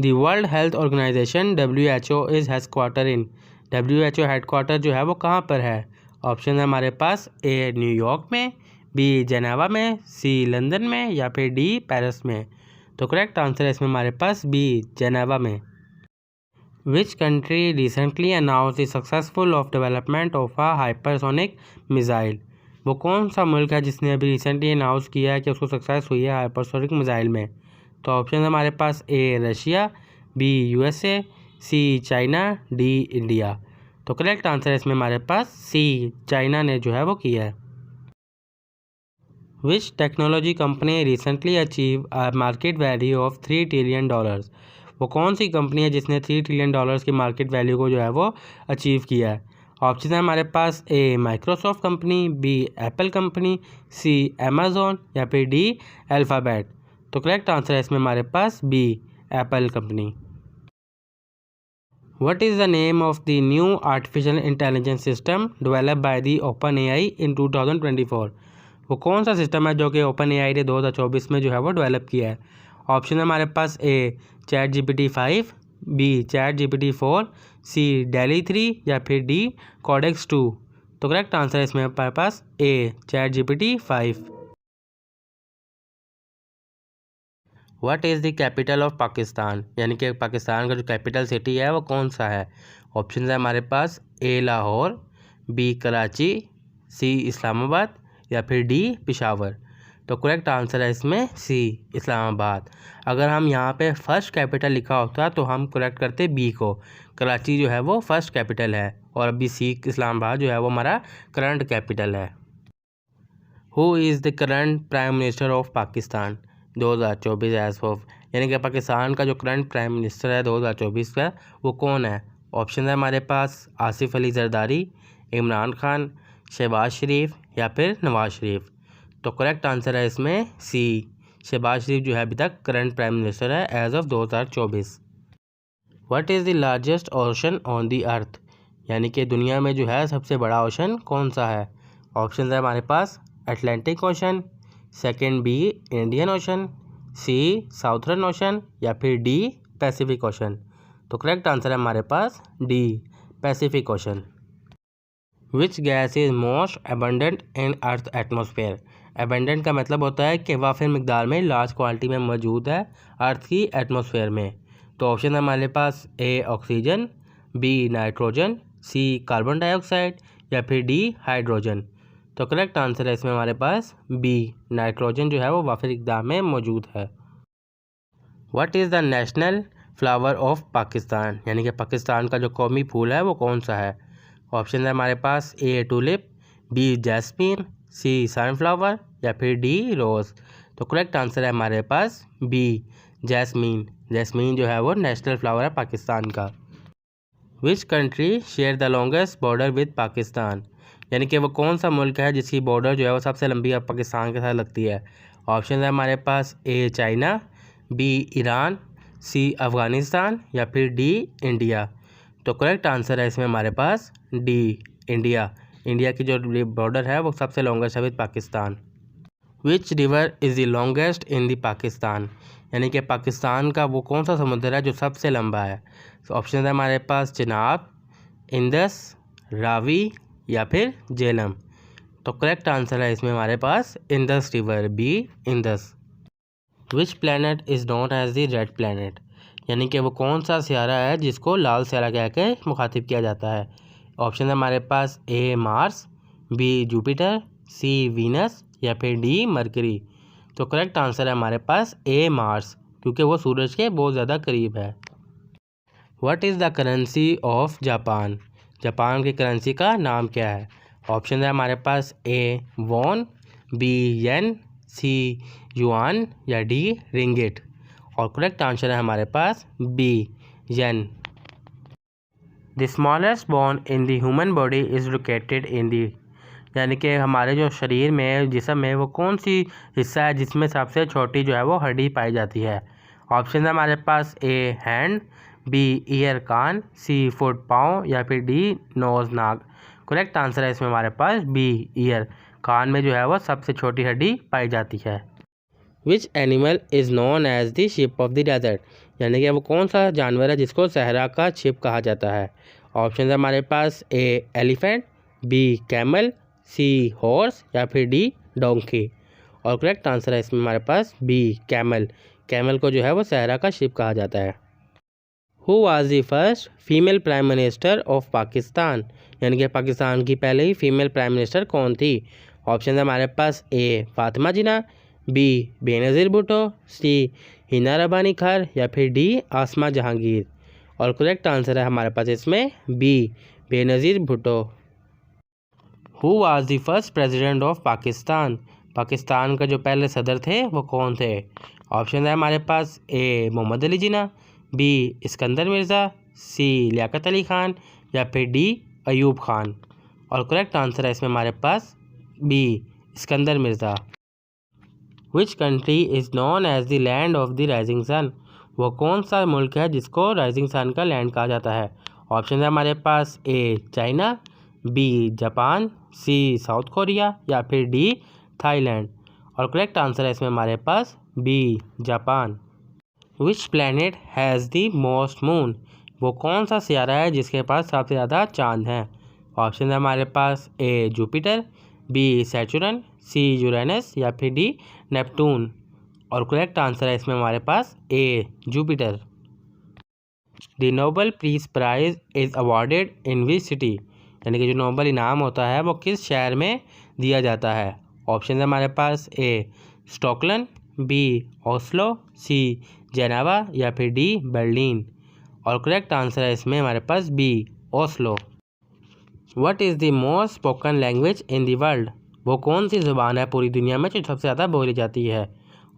The world health organization WHO is headquarter in? WHO headquarter जो है वो कहाँ पर है? ऑप्शन है हमारे पास ए न्यूयॉर्क में, बी जेनेवा में, सी लंदन में या फिर डी पेरिस में। तो करेक्ट आंसर है इसमें हमारे पास बी, जेनेवा में। विच country recently announce the successful of development of a hypersonic missile? वो कौन सा मुल्क है जिसने अभी रिसेंटली अनाउंस किया है कि उसको सक्सेस हुई है हाइपरसोनिक मिसाइल में? तो ऑप्शन है हमारे पास A Russia, B USA, C China, D India. तो करेक्ट आंसर है इसमें हमारे पास सी, चाइना ने जो है वो किया है। विच technology company recently achieve a market value of $3 trillion? वो कौन सी कंपनी है जिसने $3 ट्रिलियन की मार्केट वैल्यू को जो है वो अचीव किया है? ऑप्शन है हमारे पास A Microsoft company, B Apple company, C Amazon या फिर डी अल्फ़ाबेट। तो करेक्ट आंसर है इसमें हमारे पास B, Apple company. What is the name of the new artificial intelligence system developed by the OpenAI in 2024? वो कौन सा सिस्टम है जो कि OpenAI ने 2024 में जो है वो डेवलप किया है? ऑप्शन है हमारे पास ए ChatGPT 5, बी ChatGPT 4, सी DALL-E 3 या फिर डी Codex 2। तो करेक्ट आंसर है इसमें हमारे पास ए ChatGPT 5। What is the capital of Pakistan? यानी कि पाकिस्तान का जो कैपिटल सिटी है वो कौन सा है? ऑप्शन है हमारे पास ए लाहौर, बी कराची, सी इस्लामाबाद या फिर डी पेशावर। तो करेक्ट आंसर है इसमें सी, इस्लामाबाद। अगर हम यहाँ पे फर्स्ट कैपिटल लिखा होता तो हम करेक्ट करते बी को, कराची जो है वो फर्स्ट कैपिटल है और अभी सी इस्लामाबाद जो है वो हमारा करंट कैपिटल है। Who is the current prime minister of Pakistan 2024 as of? यानी कि पाकिस्तान का जो करंट प्राइम मिनिस्टर है 2024 का वो कौन है? ऑप्शन है हमारे पास आसिफ अली जरदारी, इमरान खान, शहबाज शरीफ या फिर नवाज शरीफ। तो करेक्ट आंसर है इसमें सी, शहबाज शरीफ जो है अभी तक करंट प्राइम मिनिस्टर है as of 2024। What is the largest ocean on the earth? यानी कि दुनिया में जो है सबसे बड़ा ओशन कौन सा है? ऑप्शन है हमारे पास Atlantic ocean, second B Indian ocean, C Southern ocean या फिर डी पैसिफिक ओशन। तो करेक्ट आंसर है हमारे पास D, Pacific ocean. Which gas is most abundant in earth atmosphere? Abundant का मतलब होता है कि वाफिर मिकदार में लार्ज क्वांटिटी में मौजूद है अर्थ की एटमोसफेयर में। तो ऑप्शन है हमारे पास A oxygen, B nitrogen, C carbon dioxide या फिर डी हाइड्रोजन। तो करेक्ट आंसर है इसमें हमारे पास बी, नाइट्रोजन जो है वो वाफिर मिकदार में मौजूद है। What is the national flower of Pakistan? यानी कि पाकिस्तान का जो कौमी फूल है वो कौन सा है? ऑप्शन है हमारे पास ए टूलिप, बी जैस्मीन, सी सनफ्लावर या फिर डी रोज़। तो करेक्ट आंसर है हमारे पास बी, जैस्मीन। जैस्मीन जो है वो नेशनल फ्लावर है पाकिस्तान का। Which country share the longest border with Pakistan? यानी कि वो कौन सा मुल्क है जिसकी बॉर्डर जो है वो सबसे लंबी अब पाकिस्तान के साथ लगती है? ऑप्शन है हमारे पास ए चाइना, बी ईरान, सी अफ़गानिस्तान या फिर डी इंडिया। तो करेक्ट आंसर है इसमें हमारे पास डी, इंडिया। इंडिया की जो बॉर्डर है वो सबसे लॉन्गेस्ट है with Pakistan. Which river is the longest in the Pakistan? यानी कि पाकिस्तान का वो कौन सा समुद्र है जो सबसे लंबा है? तो ऑप्शन है हमारे पास चिनाब, इंदस, रावी या फिर झेलम। तो करेक्ट आंसर है इसमें हमारे पास Indus river, B Indus. Which planet is known as the red planet? यानी कि वो कौन सा सियारा है जिसको लाल सियारा कह के मुखातिब किया जाता है? ऑप्शन है हमारे पास A Mars, B Jupiter, C Venus या फिर डी मरकरी। तो करेक्ट आंसर है हमारे पास ए मार्स, क्योंकि वो सूरज के बहुत ज़्यादा करीब है। What is the currency of Japan? Japan की करेंसी का नाम क्या है? ऑप्शन है हमारे पास A won, B yen, C yuan या डी रिंगिट। और करेक्ट आंसर है हमारे पास B yen. The smallest bone in the human body is located in the, यानी कि हमारे जो शरीर में जिस्म में वो कौन सी हिस्सा है जिसमें सबसे छोटी जो है वो हड्डी पाई जाती है? ऑप्शन है हमारे पास ए हैंड, बी ईयर कान, सी फुट पाँव या फिर डी नोज नाक। करेक्ट आंसर है इसमें हमारे पास बी ईयर, कान में जो है वो सबसे छोटी हड्डी पाई जाती है। Which animal is known as the ship of the desert, यानी कि वो कौन सा जानवर है जिसको सहरा का शिप कहा जाता है? ऑप्शन है हमारे पास ए elephant, B camel, sea horse या फिर डी डोंकी। और करेक्ट आंसर है इसमें हमारे पास बी कैमल। कैमल को जो है वो सहरा का शिप कहा जाता है। Who was the first female prime minister of Pakistan, यानी कि पाकिस्तान की पहले ही फीमेल प्राइम मिनिस्टर कौन थी? ऑप्शन है हमारे पास ए फातिमा जिन्ना, बी बेनज़ीर भुट्टो, सी हिना रबानी खार या फिर डी आसमा जहांगीर। और करेक्ट आंसर है हमारे पास इसमें B Benazir Bhutto. Who was the first president of Pakistan, Pakistan का जो पहले सदर थे वो कौन थे? ऑप्शन है हमारे पास ए मोहम्मद अली जिन्ना, बी इस्कंदर मिर्ज़ा, सी लियाकत अली ख़ान या फिर डी अयूब खान। और करेक्ट आंसर है इसमें हमारे पास B Iskander Mirza. Which country is known as the land of the rising sun, वो कौन सा मुल्क है जिसको राइजिंग सन का लैंड कहा जाता है? ऑप्शन है हमारे पास A China, B Japan, C South Korea या फिर डी थाईलैंड। और करेक्ट आंसर है इसमें हमारे पास B Japan. Which planet has the most moon, वो कौन सा सियारा है जिसके पास सबसे ज़्यादा चांद हैं? ऑप्शन है हमारे पास A Jupiter, B Saturn, C Uranus या फिर डी नेपटून। और करेक्ट आंसर है इसमें हमारे पास A Jupiter. The Nobel peace prize is awarded in which city, यानी कि जो नोबेल इनाम होता है वो किस शहर में दिया जाता है? ऑप्शन है हमारे पास A Stockholm, B Oslo, C Geneva या फिर डी बर्लिन। और करेक्ट आंसर है इसमें हमारे पास B Oslo. What is the most spoken language in the world, वो कौन सी ज़ुबान है पूरी दुनिया में जो सबसे ज़्यादा बोली जाती है?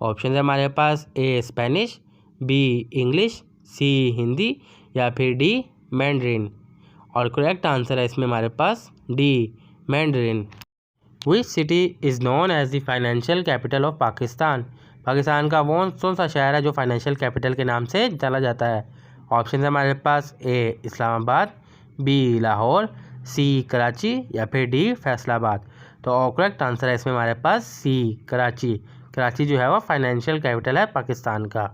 ऑप्शन है हमारे पास A Spanish, B English, C Hindi या फिर डी मैंड्रिन। और करेक्ट आंसर है इसमें हमारे पास D Mandarin. Which city is known as the financial capital of Pakistan, Pakistan का वो कौन सा शहर है जो फाइनेंशियल कैपिटल के नाम से जाना जाता है? ऑप्शन है हमारे पास ए इस्लामाबाद, बी लाहौर, सी कराची या फिर डी फैसलाबाद। तो करेक्ट आंसर है इसमें हमारे पास सी कराची। कराची जो है वो फाइनेंशियल कैपिटल है पाकिस्तान का।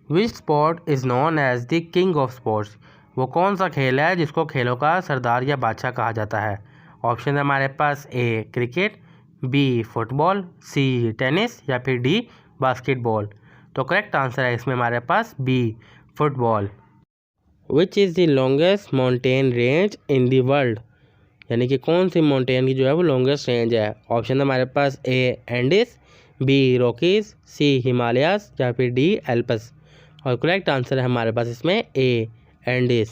Which sport is known as the king of sports, वो कौन सा खेल है जिसको खेलों का सरदार या बादशाह कहा जाता है? ऑप्शन है हमारे पास A cricket, B football, C tennis या फिर डी बास्केटबॉल। तो करेक्ट आंसर है इसमें हमारे पास B football. Which is the longest mountain range in the world, यानी कि कौन सी माउंटेन की जो है वो लॉन्गेस्ट रेंज है? ऑप्शन है हमारे पास A Andes, B Rockies, C Himalayas या फिर डी एल्पस। और करेक्ट आंसर है हमारे पास इसमें A Andes.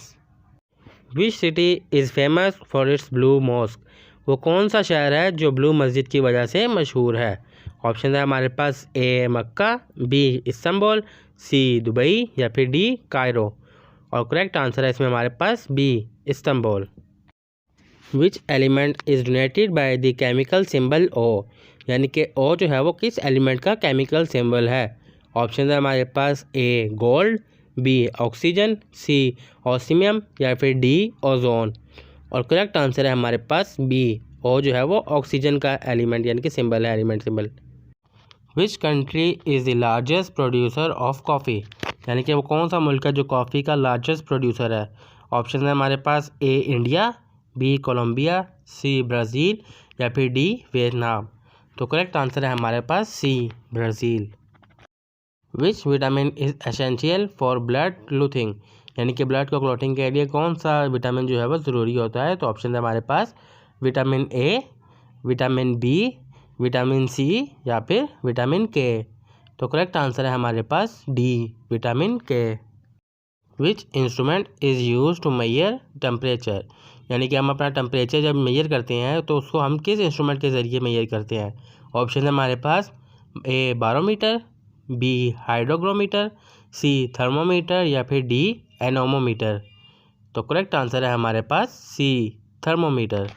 Which city is famous for its blue mosque, वो कौन सा शहर है जो ब्लू मस्जिद की वजह से मशहूर है? ऑप्शन है हमारे पास A Mecca, B Istanbul, C Dubai या फिर डी कायरो। और करेक्ट आंसर है इसमें हमारे पास B Istanbul. Which element is donated by the chemical symbol O, यानी कि ओ जो है वो किस एलिमेंट का केमिकल सिंबल है? ऑप्शन है हमारे पास ए गोल्ड, बी ऑक्सीजन, सी ऑस्मियम या फिर डी ओजोन। और करेक्ट आंसर है हमारे पास बी ओ जो है वो ऑक्सीजन का एलिमेंट यानी कि सिंबल है, element symbol. Which country is the largest producer of coffee, यानी कि वो कौन सा मुल्क है जो कॉफ़ी का लार्जेस्ट प्रोड्यूसर है? ऑप्शन है हमारे पास A India, B Colombia, C Brazil या फिर डी वियतनाम। तो करेक्ट आंसर है हमारे पास C Brazil. Which vitamin is essential for blood clotting, यानी कि ब्लड को क्लॉटिंग के लिए कौन सा विटामिन जो है वो ज़रूरी होता है? तो ऑप्शन है हमारे पास vitamin A, vitamin B, vitamin C या फिर विटामिन के। तो करेक्ट आंसर है हमारे पास D, vitamin K. Which instrument is use to measure temperature, यानी कि हम अपना टेम्परेचर जब मेजर करते हैं तो उसको हम किस इंस्ट्रूमेंट के ज़रिए मेजर करते हैं। ऑप्शन है हमारे पास A barometer, B hygrometer, C thermometer या फिर डी एनोमोमीटर। तो करेक्ट आंसर है हमारे पास C, thermometer.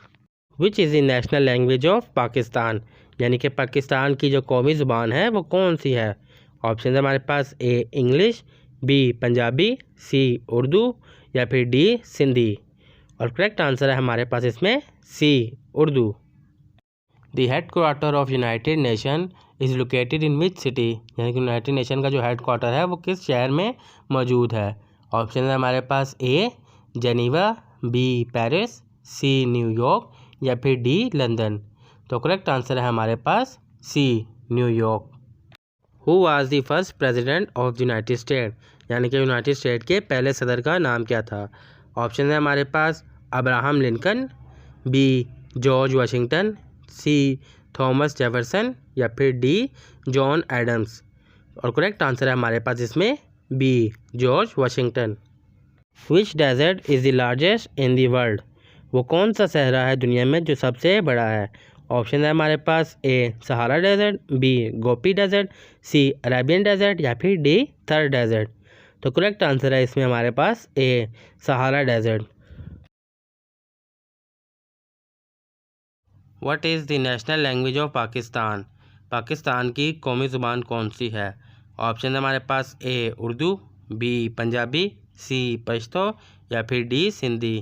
Which is the national language of Pakistan, यानी कि पाकिस्तान की जो कौमी ज़ुबान है वो कौन सी है। ऑप्शन है हमारे पास ए इंग्लिश, बी पंजाबी, सी उर्दू या फिर डी सिंधी। और करेक्ट आंसर है हमारे पास इसमें C, Urdu. The head quarter of United Nation is located in which city, यानी कि यूनाइटेड नेशन का जो हेड क्वार्टर है वो किस शहर में मौजूद है। ऑप्शन है हमारे पास A Geneva, B Paris, C New York या फिर डी लंदन। तो करेक्ट आंसर है हमारे पास C, New York. Who was the first president of the United State, यानी कि यूनाइटेड स्टेट के पहले सदर का नाम क्या था। ऑप्शन है हमारे पास Abraham Lincoln, B George Washington, C Thomas Jefferson या फिर डी जॉन एडम्स। और करेक्ट आंसर है हमारे पास इसमें B, George Washington. Which desert is the largest in the world, वो कौन सा सहरा है दुनिया में जो सबसे बड़ा है। ऑप्शन है हमारे पास A Sahara desert, B Gopi desert, C Arabian desert या फिर डी थर डेजर्ट। तो करेक्ट आंसर है इसमें हमारे पास A, Sahara desert. What is the national language of Pakistan, Pakistan की कौमी ज़ुबान कौन सी है। ऑप्शन है हमारे पास A Urdu, B Punjabi, C Pashto या फिर डी सिंधी।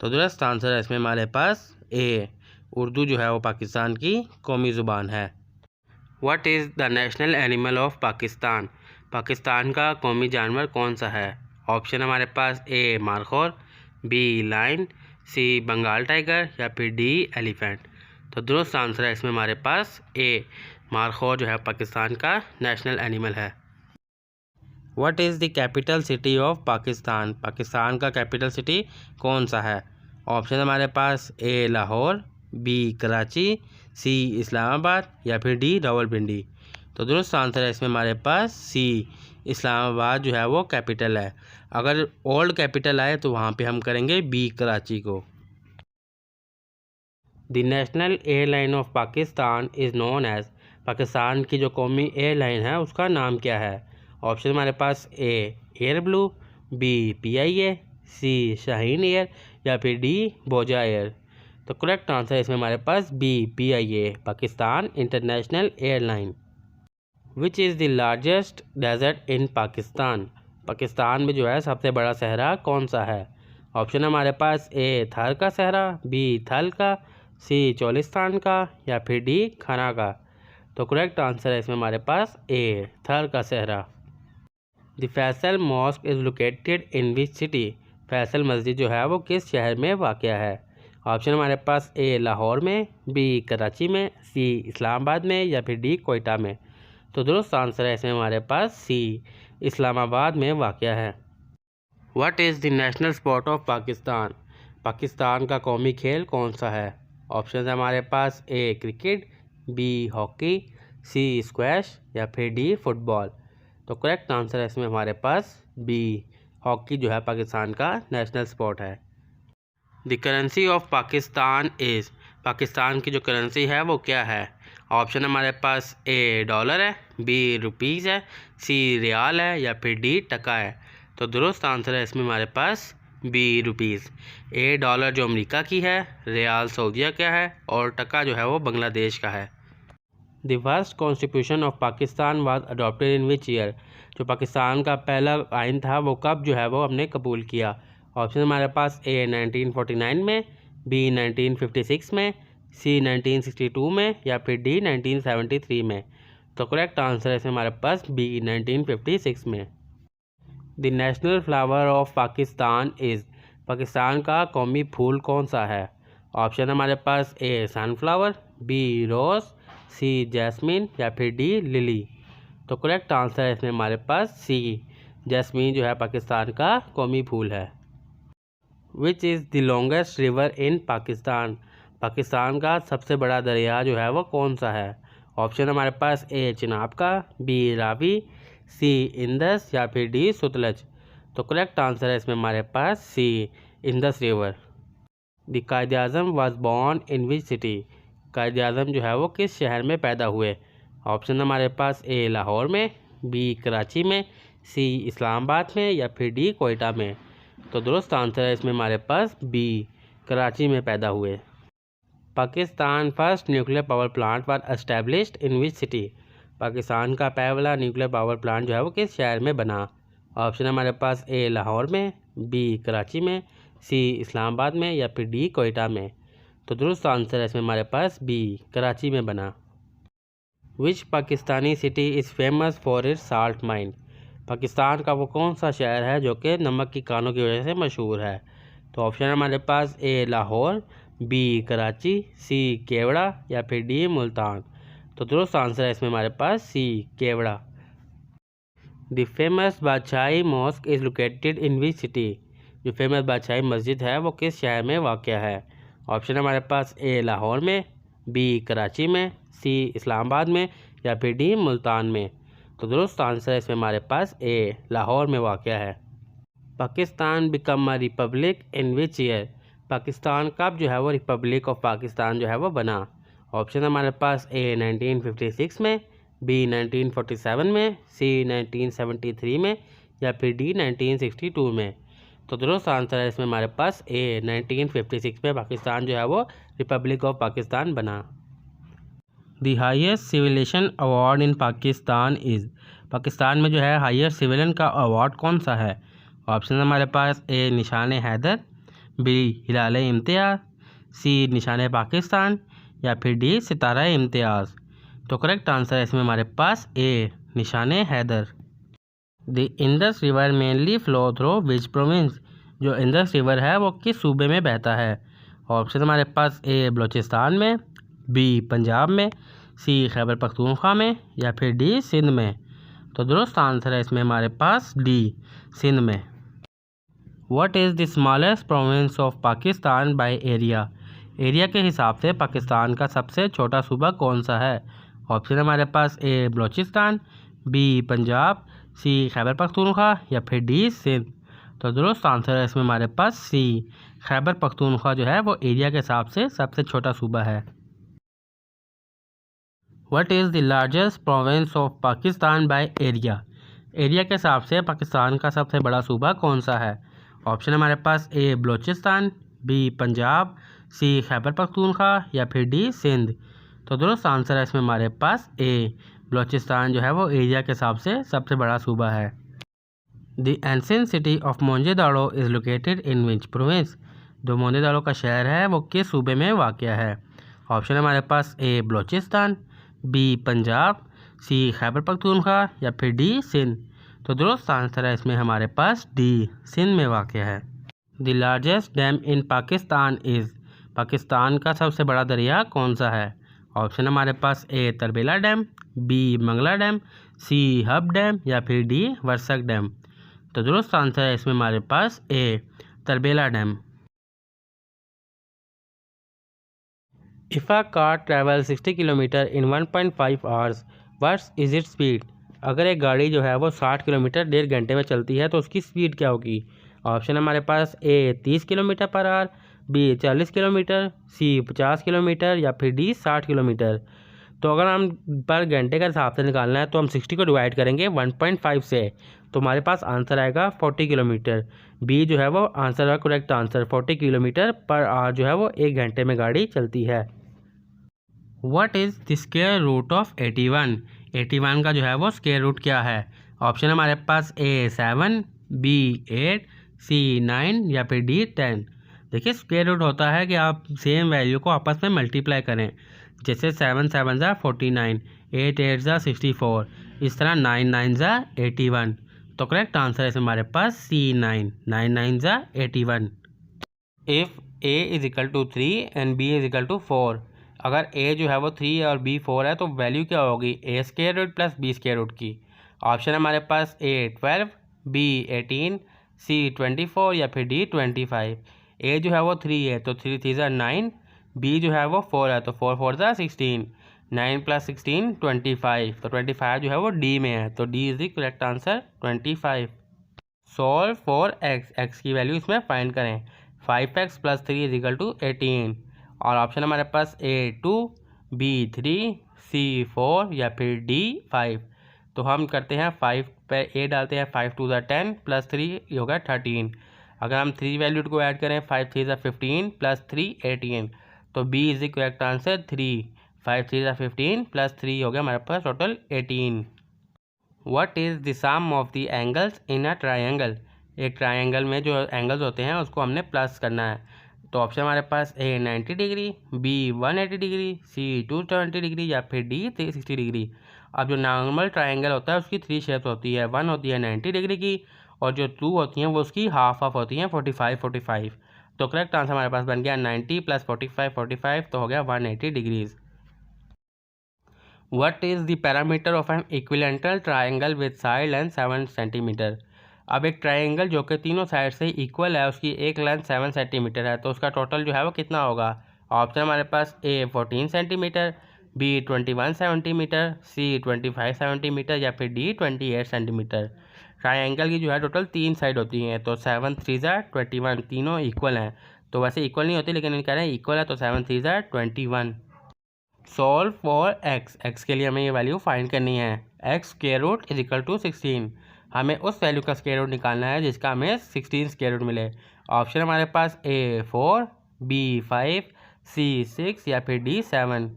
तो दुरुस्त आंसर है इसमें हमारे पास ए, उर्दू जो है वो पाकिस्तान की कौमी ज़ुबान है। What is the national animal of Pakistan, Pakistan का कौमी जानवर कौन सा है। ऑप्शन हमारे पास ए मारखोर, बी लायन, सी बंगाल टाइगर या फिर डी एलिफेंट। तो दुरुस्त आंसर है इसमें हमारे पास ए, मारखोर जो है पाकिस्तान का नेशनल एनिमल है। What is the capital city of Pakistan, Pakistan का कैपिटल सिटी कौन सा है। ऑप्शन हमारे पास ए लाहौर, बी कराची, सी इस्लामाबाद या फिर डी रावलपिंडी। तो दुरुस्त आंसर है इसमें हमारे पास सी, इस्लामाबाद जो है वो कैपिटल है। अगर ओल्ड कैपिटल आए तो वहाँ पे हम करेंगे बी, कराची को। The national airline of Pakistan is known as, Pakistan की जो कौमी एयरलाइन है उसका नाम क्या है। ऑप्शन हमारे पास ए एयर ब्लू, बी PIA, सी शाहीन एयर या फिर डी बोजा एयर। तो करेक्ट आंसर है इसमें हमारे पास B PIA, Pakistan international airline. Which is the largest desert in Pakistan, Pakistan में जो है सबसे बड़ा सहरा कौन सा है। ऑप्शन हमारे पास ए थार का सहरा, बी थल का, सी चोलिस्तान का या फिर डी खाना का। तो करेक्ट आंसर है इसमें हमारे पास ए, थर का सहरा। The Faisal mosque is located in which city, Faisal मस्जिद जो है वो किस शहर में वाक़या है। ऑप्शन हमारे पास ए लाहौर में, बी कराची में, सी इस्लामाबाद में या फिर डी कोयटा में। तो दुरुस्त आंसर है इसमें हमारे पास सी, इस्लामाबाद में वाक़या है। What is the national sport of Pakistan, Pakistan का कौमी खेल कौन सा है। ऑप्शन है हमारे पास A cricket, B hockey, C squash या फिर डी फुटबॉल। तो करेक्ट आंसर है इसमें हमारे पास बी, हॉकी जो है पाकिस्तान का नेशनल स्पोर्ट है। The currency of Pakistan is, Pakistan की जो करेंसी है वो क्या है। ऑप्शन हमारे पास ए डॉलर है, बी रुपीज़ है, सी रियाल है या फिर डी टका है। तो दुरुस्त आंसर है इसमें हमारे पास बी रुपीज़। ए डॉलर जो अमेरिका की है, रियाल सऊदीया का है और टका जो है वो बांग्लादेश का है। The first constitution of Pakistan was adopted in which year, जो पाकिस्तान का पहला आइन था वो कब जो है वो हमने कबूल किया। ऑप्शन हमारे पास ए 1949 में, बी 1956 में, सी 1962 में या फिर डी 1973 में। तो करेक्ट आंसर है इसमें हमारे पास बी 1956 में। The national flower of Pakistan is, Pakistan का कौमी फूल कौन सा है। ऑप्शन हमारे पास ए सनफ्लावर, बी रोज़, सी जैस्मिन या फिर डी लिली। तो करेक्ट आंसर है इसमें हमारे पास सी, जैस्मिन जो है पाकिस्तान का कौमी फूल है। विच is the longest river in Pakistan, Pakistan का सबसे बड़ा दरिया जो है वो कौन सा है। ऑप्शन हमारे पास ए चिनाब का, बी रावी, सी इंदस या फिर डी सतलज। तो करेक्ट आंसर है इसमें हमारे पास C Indus river. The Quaid Azam was born in which city. Quaid Azam जो है वो किस शहर में पैदा हुए। ऑप्शन हमारे पास ए लाहौर में, बी कराची में, सी इस्लामाबाद में या फिर डी कोयटा में। तो दुरुस्त आंसर है इसमें हमारे पास बी कराची में पैदा हुए। Pakistan first nuclear power plant was established in which city. Pakistan का पहला न्यूक्लियर पावर प्लांट जो है वो किस शहर में बना। ऑप्शन हमारे पास ए लाहौर में, बी कराची में, सी इस्लामाबाद में या फिर डी कोयटा में। तो दुरुस्त आंसर है इसमें हमारे पास बी कराची में बना। Which Pakistani city is famous for its salt mine. Pakistan का वो कौन सा शहर है जो कि नमक की कानों की वजह से मशहूर है। तो ऑप्शन हमारे पास ए लाहौर, बी कराची, सी केवड़ा या फिर डी मुल्तान। तो दुरुस्त आंसर है इसमें हमारे पास C Khewra. The famous Badshahi mosque is located in which city. जो फेमस बादशाही मस्जिद है वो किस शहर में वाक़या है। ऑप्शन हमारे पास ए लाहौर में, बी कराची में, सी इस्लामाबाद में या फिर डी मुल्तान में। तो दुरुस्त आंसर है इसमें हमारे पास ए लाहौर में वाक़या है। Pakistan become a republic in which year. Pakistan कब जो है वो रिपब्लिक ऑफ पाकिस्तान जो है वो बना। ऑप्शन हमारे पास ए 1956 में, बी 1947 में, सी 1973 में या फिर डी 1962 में। तो दुरुस्त आंसर है इसमें हमारे पास ए 1956 में पाकिस्तान जो है वो रिपब्लिक ऑफ पाकिस्तान बना। The highest civilian award in Pakistan is. Pakistan में जो है हाईएस्ट सिविलियन का अवार्ड कौन सा है। ऑप्शन हमारे पास ए निशान हैदर, बी हिलाल इम्तियाज़, सी निशान पाकिस्तान या फिर डी सितारा इम्तियाज़। तो करेक्ट आंसर है इसमें हमारे पास A Nishan Haider. The Indus river mainly flow through which province. जो इंडस रिवर है वो किस सूबे में बहता है। ऑप्शन हमारे पास ए बलूचिस्तान में, बी पंजाब में, सी खैबर पख्तूनख्वा में या फिर डी सिंध में। तो दुरुस्त आंसर है इसमें हमारे पास डी सिंध में। What is the smallest province of Pakistan by area. Area के हिसाब से पाकिस्तान का सबसे छोटा सूबा कौन सा है। ऑप्शन हमारे पास ए बलूचिस्तान, बी पंजाब, सी खैबर पख्तूनख्वा या फिर डी सिंध। तो दुरुस्त आंसर है इसमें हमारे पास सी खैबर पख्तूनख्वा जो है वो एरिया के हिसाब से सबसे छोटा सूबा है। What is the largest province of Pakistan by area. Area के हिसाब से पाकिस्तान का सबसे बड़ा सूबा कौन सा है। ऑप्शन हमारे पास ए बलूचिस्तान, बी पंजाब, सी खैबर पख्तूनख्वा या फिर डी सिंध। तो दुरुस्त आंसर है इसमें हमारे पास ए बलूचिस्तान जो है वो एरिया के हिसाब से सबसे बड़ा सूबा है। The ancient city of Mohenjodaro is located in which province. जो मोहनजोदड़ो का शहर है वो किस सूबे में वाक़या है। ऑप्शन हमारे पास ए बलूचिस्तान, बी पंजाब, सी खैबर पख्तूनख्वा या फिर डी सिंध। तो दुरुस्त आंसर है इसमें हमारे पास डी सिंध में वाक़या है। The largest dam in Pakistan is. Pakistan का सबसे बड़ा दरिया कौन सा है। ऑप्शन हमारे पास A Tarbela dam, B Mangla dam, C Hub dam या फिर डी वर्सक डैम। तो दुरुस्त आंसर है इसमें हमारे पास A Tarbela dam. If a car travel 60 kilometre in 1.5 hours what's is it speed. अगर एक गाड़ी जो है वो 60 किलोमीटर 1.5 घंटे में चलती है तो उसकी स्पीड क्या होगी। ऑप्शन हमारे पास A 30 kilometre per hour, B 40 kilometre, C 50 kilometre या फिर डी 60 किलोमीटर। तो अगर हम पर घंटे का हिसाब से निकालना है तो हम 60 को डिवाइड करेंगे 1.5 से, तो हमारे पास आंसर आएगा 40 किलोमीटर। बी जो है वो आंसर है correct answer. 40 kilometre per hour जो है वो 1 घंटे में गाड़ी चलती है। What is the square root of 81। 81 का जो है वो स्क्वायर रूट क्या है। ऑप्शन हमारे पास ए 7, बी 8, सी 9 या फिर डी 10। देखिए स्क्वायर रूट होता है कि आप सेम वैल्यू को आपस में मल्टीप्लाई करें। जैसे 7 7 ज़ा 49, 8 8 ज़ा 64, इस तरह 9 9 ज़ा 81। तो करेक्ट आंसर है हमारे पास सी 9 9 9 ज़ा 81। If A is equal to 3 and B is equal to 4। अगर ए जो है वो 3 और बी 4 है तो वैल्यू क्या होगी A square root plus B square root की। ऑप्शन हमारे पास ए 12, बी 18, सी 24 या फिर डी 25। ए जो है वो 3 है तो 3 3 ज़ा 9, बी जो है वो 4 है तो 4 4 ज़ा 16, 9 + 16 25, तो 25 जो है वो डी में है, तो D is the correct answer 25। Solve for x की वैल्यू इसमें फाइंड करें। 5x + 3 = 18, और ऑप्शन हमारे पास A 2, B 3, C 4 या फिर D 5। तो हम करते हैं 5 पे A डालते हैं, 5 2 10 + 3 ये होगा 13। अगर हम 3 वैल्यू को ऐड करें, 5 3 15 + 3 18, तो B is the correct answer 3। 5 3 15 + 3 हो गया हमारे पास total 18। What is the sum of the angles in a triangle. एक ट्रायंगल में जो एंगल्स होते हैं उसको हमने प्लस करना है। तो ऑप्शन हमारे पास A 90 degree, B 180 degree, C 270 degree या फिर D 360 डिग्री। अब जो नॉर्मल ट्रायंगल होता है उसकी 3 शेप्स होती है। 1 होती है 90 डिग्री की, और जो 2 होती हैं वो उसकी हाफ होती हैं 45 45। तो करेक्ट आंसर हमारे पास बन गया 90 + 45 45, तो हो गया 180 degrees. What is the parameter of an equilateral triangle with side length 7 centimetre. अब एक ट्राइंगल जो कि तीनों साइड से इक्वल है, उसकी एक लेंथ 7 सेंटीमीटर है, तो उसका टोटल जो है वो कितना होगा। ऑप्शन हमारे पास A 14 centimetre, B 21 centimetre, C 25 centimetre या फिर D 28 सेंटीमीटर। ट्राइंगल की जो है टोटल 3 साइड होती हैं, तो 7 3 21, तीनों इक्वल हैं। तो वैसे इक्वल नहीं होती, लेकिन कह रहे हैं इक्वल है, तो 7 3 21। सॉल्व फॉर एक्स के लिए हमें ये वैल्यू फाइंड करनी है। X square root = 16। हमें उस वैल्यू का स्क्वायर रूट निकालना है जिसका हमें 16 स्क्वायर रूट मिले। ऑप्शन हमारे पास A 4, B 5, C 6 या फिर D 7।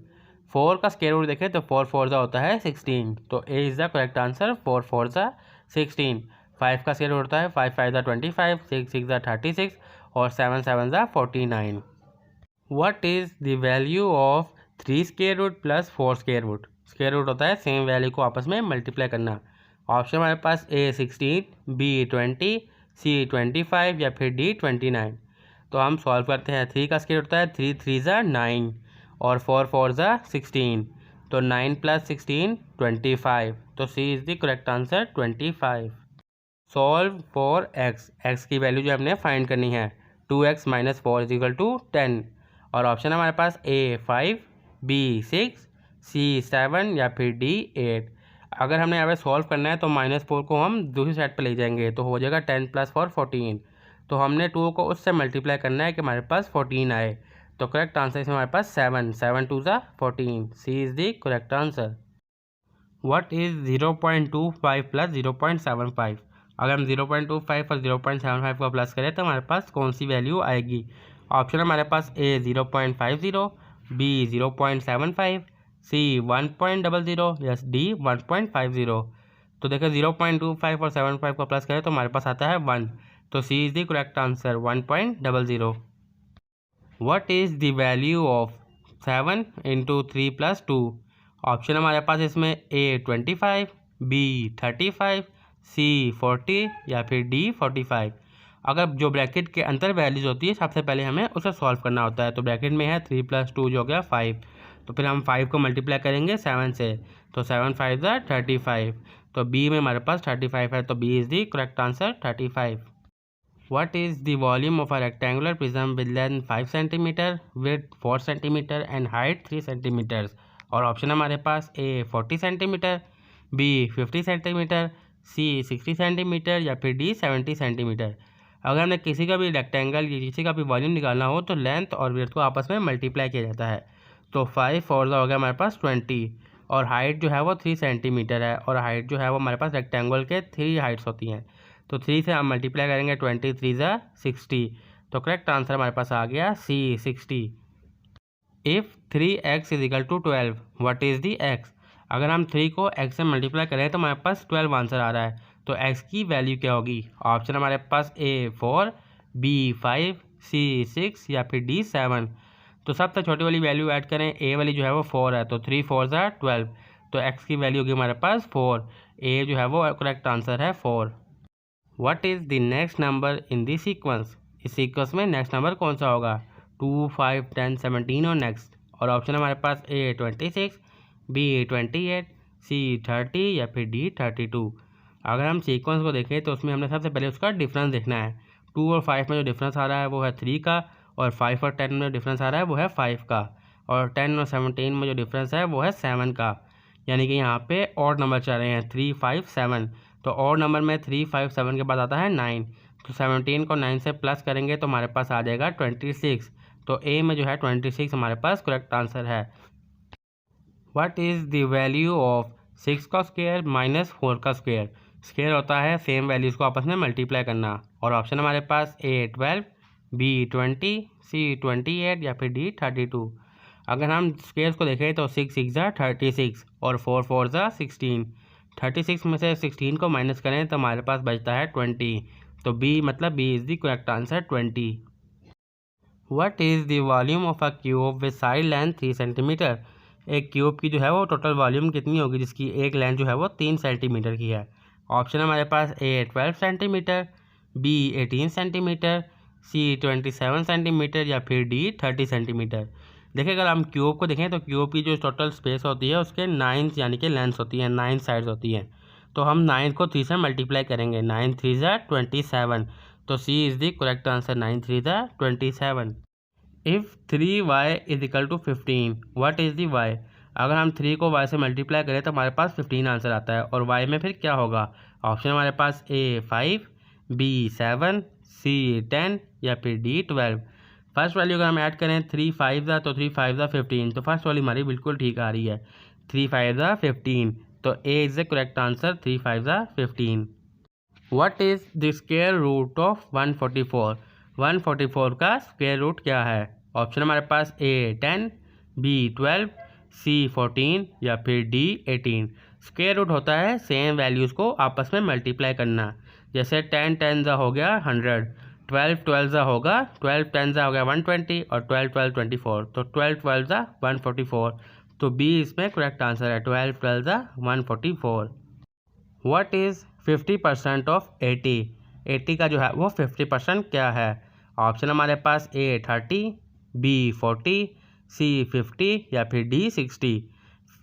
4 का स्क्वायर रूट देखें तो 4 4 होता है 16, तो A is the correct answer. 4 4 16। 5 का स्क्वायर रूट होता है 5 5 25, 6 6 36 और 7 7 49। What is the value of 3 square root + 4 square root. Square root होता है सेम वैल्यू को आपस में मल्टीप्लाई करना। ऑप्शन हमारे पास A 16, B 20, C 25 या फिर D 29। तो हम सॉल्व करते हैं। 3 का स्क्वायर होता है 3 3 9 और 4 4 16, तो 9 + 16 25, तो C is the correct answer 25। Solve for x की वैल्यू जो हमने फाइंड करनी है। 2x - 4 = 10, और ऑप्शन हमारे पास A 5, B 6, C 7 या फिर D 8। अगर हमने यहाँ पे सॉल्व करना है तो -4 को हम दूसरी साइड पर ले जाएंगे, तो हो जाएगा 10 + 4 14। तो हमने 2 को उससे मल्टीप्लाई करना है कि हमारे पास 14 आए। तो करेक्ट आंसर इसमें हमारे पास 7 7 2 14। C is the correct answer. What is 0.25 + 0.75। अगर हम 0.25 और 0.75 को प्लस करें तो हमारे पास कौन सी वैल्यू आएगी। ऑप्शन हमारे पास A 0.50, B 0.75, C 1.00 या D 1.50। तो देखो 0.25 और 75 को प्लस करें तो हमारे पास आता है 1, तो C is the correct answer 1.00। What is the value of 7 × 3 + 2। Option हमारे पास इसमें A 25, B 35, C 40 या फिर D 45। अगर जो ब्रैकेट के अंदर वैल्यूज होती है सबसे पहले हमें उसे सॉल्व करना होता है। तो ब्रैकेट में है 3 + 2 जो हो गया 5, तो फिर हम 5 को मल्टीप्लाई करेंगे 7 से, तो 7 5 35। तो B में हमारे पास 35 है, तो B is the correct answer 35। What is the volume of a rectangular prism with length 5 cm, width 4 cm and height 3 cm। और ऑप्शन हमारे पास A 40 cm, B 50 cm, C 60 cm या फिर D 70 cm। अगर हमें किसी का भी रेक्टेंगल या किसी का भी वॉल्यूम निकालना हो तो लेंथ और विड्थ को आपस में मल्टीप्लाई किया जाता है। तो 5 4 हो गया हमारे पास 20, और हाइट जो है वो 3 सेंटीमीटर है, और हाइट जो है वो हमारे पास रेक्टेंगल के 3 हाइट्स होती हैं। तो 3 से हम मल्टीप्लाई करेंगे 20 3 60, तो करेक्ट आंसर हमारे पास आ गया C 60। If 3x = 12, what is the x। अगर हम 3 को x से मल्टीप्लाई करें तो हमारे पास 12 आंसर आ रहा है, तो x की वैल्यू क्या होगी। ऑप्शन हमारे पास A 4, B 5, C 6 या फिर D 7। तो सबसे छोटी वाली वैल्यू ऐड करें, A वाली जो है वो 4 है, तो 3 4 12, तो x की वैल्यू होगी हमारे पास 4। A जो है वो करेक्ट आंसर है 4। What is the next number in the sequence. इस सीक्वेंस में नेक्स्ट नंबर कौन सा होगा। 2 5 10 17 और नेक्स्ट। और ऑप्शन हमारे पास A 26, B 28, C 30 या फिर D 32। अगर हम सीक्वेंस को देखें तो उसमें हमने सबसे पहले उसका डिफरेंस देखना है। 2 और 5 में जो डिफरेंस आ रहा है वो है 3 का, और 5 और 10 में डिफरेंस आ रहा है वो है 5 का। और 10 और 17 में जो डिफरेंस है वो है 7 का, यानी कि यहाँ पे ऑड नंबर चल रहे हैं 3, 5, 7। तो ऑड नंबर में 3, 5, 7 के बाद आता है 9। तो 17 को 9 से प्लस करेंगे तो हमारे पास आ जाएगा 26। तो ए में जो है 26 हमारे पास करेक्ट आंसर है। What is the value of 6 का स्क्वायर माइनस 4 का स्क्वायर? स्क्वायर होता है सेम वैल्यूज़ को आपस में मल्टीप्लाई करना। और ऑप्शन हमारे पास ए 12, बी 20, सी 28 या फिर डी 32। अगर हम स्क्वायर्स को देखें तो 6 6 ज़ा 36 और 4 4 ज़ा 16। 36 में से 16 को माइनस करें तो हमारे पास बचता है 20। तो बी मतलब B is the correct answer 20। What is the volume of a cube with side length 3 centimetre? एक क्यूब की जो है वो टोटल वॉल्यूम कितनी होगी जिसकी एक लेंथ जो है वो 3 सेंटीमीटर की है? ऑप्शन हमारे पास ए 12 सेंटीमीटर, बी 18 सेंटीमीटर, सी 27 सेंटीमीटर या फिर डी 30 सेंटीमीटर। देखिए अगर हम क्यूब को देखें तो क्यूब की जो टोटल स्पेस होती है उसके 9 यानी कि लेंथ होती है, 9 साइड्स होती हैं। तो हम 9 को 3 से मल्टीप्लाई करेंगे, 9 3 ज़ा 27। तो C is the correct answer, 9 3 ज़ा 27। If 3y is equal to 15, what is the y? अगर हम 3 को y से मल्टीप्लाई करें तो हमारे पास 15 आंसर आता है। और y में फिर क्या होगा? ऑप्शन हमारे पास ए 5, बी 7, सी 10 या फिर डी 12। फर्स्ट वैल्यू अगर हम ऐड करें 3 5 ज़ा तो 3 5 ज़ा 15। तो फर्स्ट वाली हमारी बिल्कुल ठीक आ रही है, 3 5 ज़ा 15। तो A is the correct answer, 3 5 ज़ा 15। What is the square root of 144? 144 का स्क्वायर रूट क्या है? ऑप्शन हमारे पास ए 10, बी 12, सी 14 या फिर डी 18। स्क्वायर रूट होता है सेम वैल्यूज़ को आपस में मल्टीप्लाई करना। जैसे 10 10 ज़ा हो गया 100, 12 12 ज़ा होगा 12 10 ज़ा हो गया 120 और 12 12 24। तो 12 12 ज़ा 144। तो बी इसमें करेक्ट आंसर है, 12 12 ज़ा 144। What is 50% of 80? 80 का जो है वो 50% क्या है? ऑप्शन हमारे पास ए 30, बी 40, सी 50 या फिर डी 60।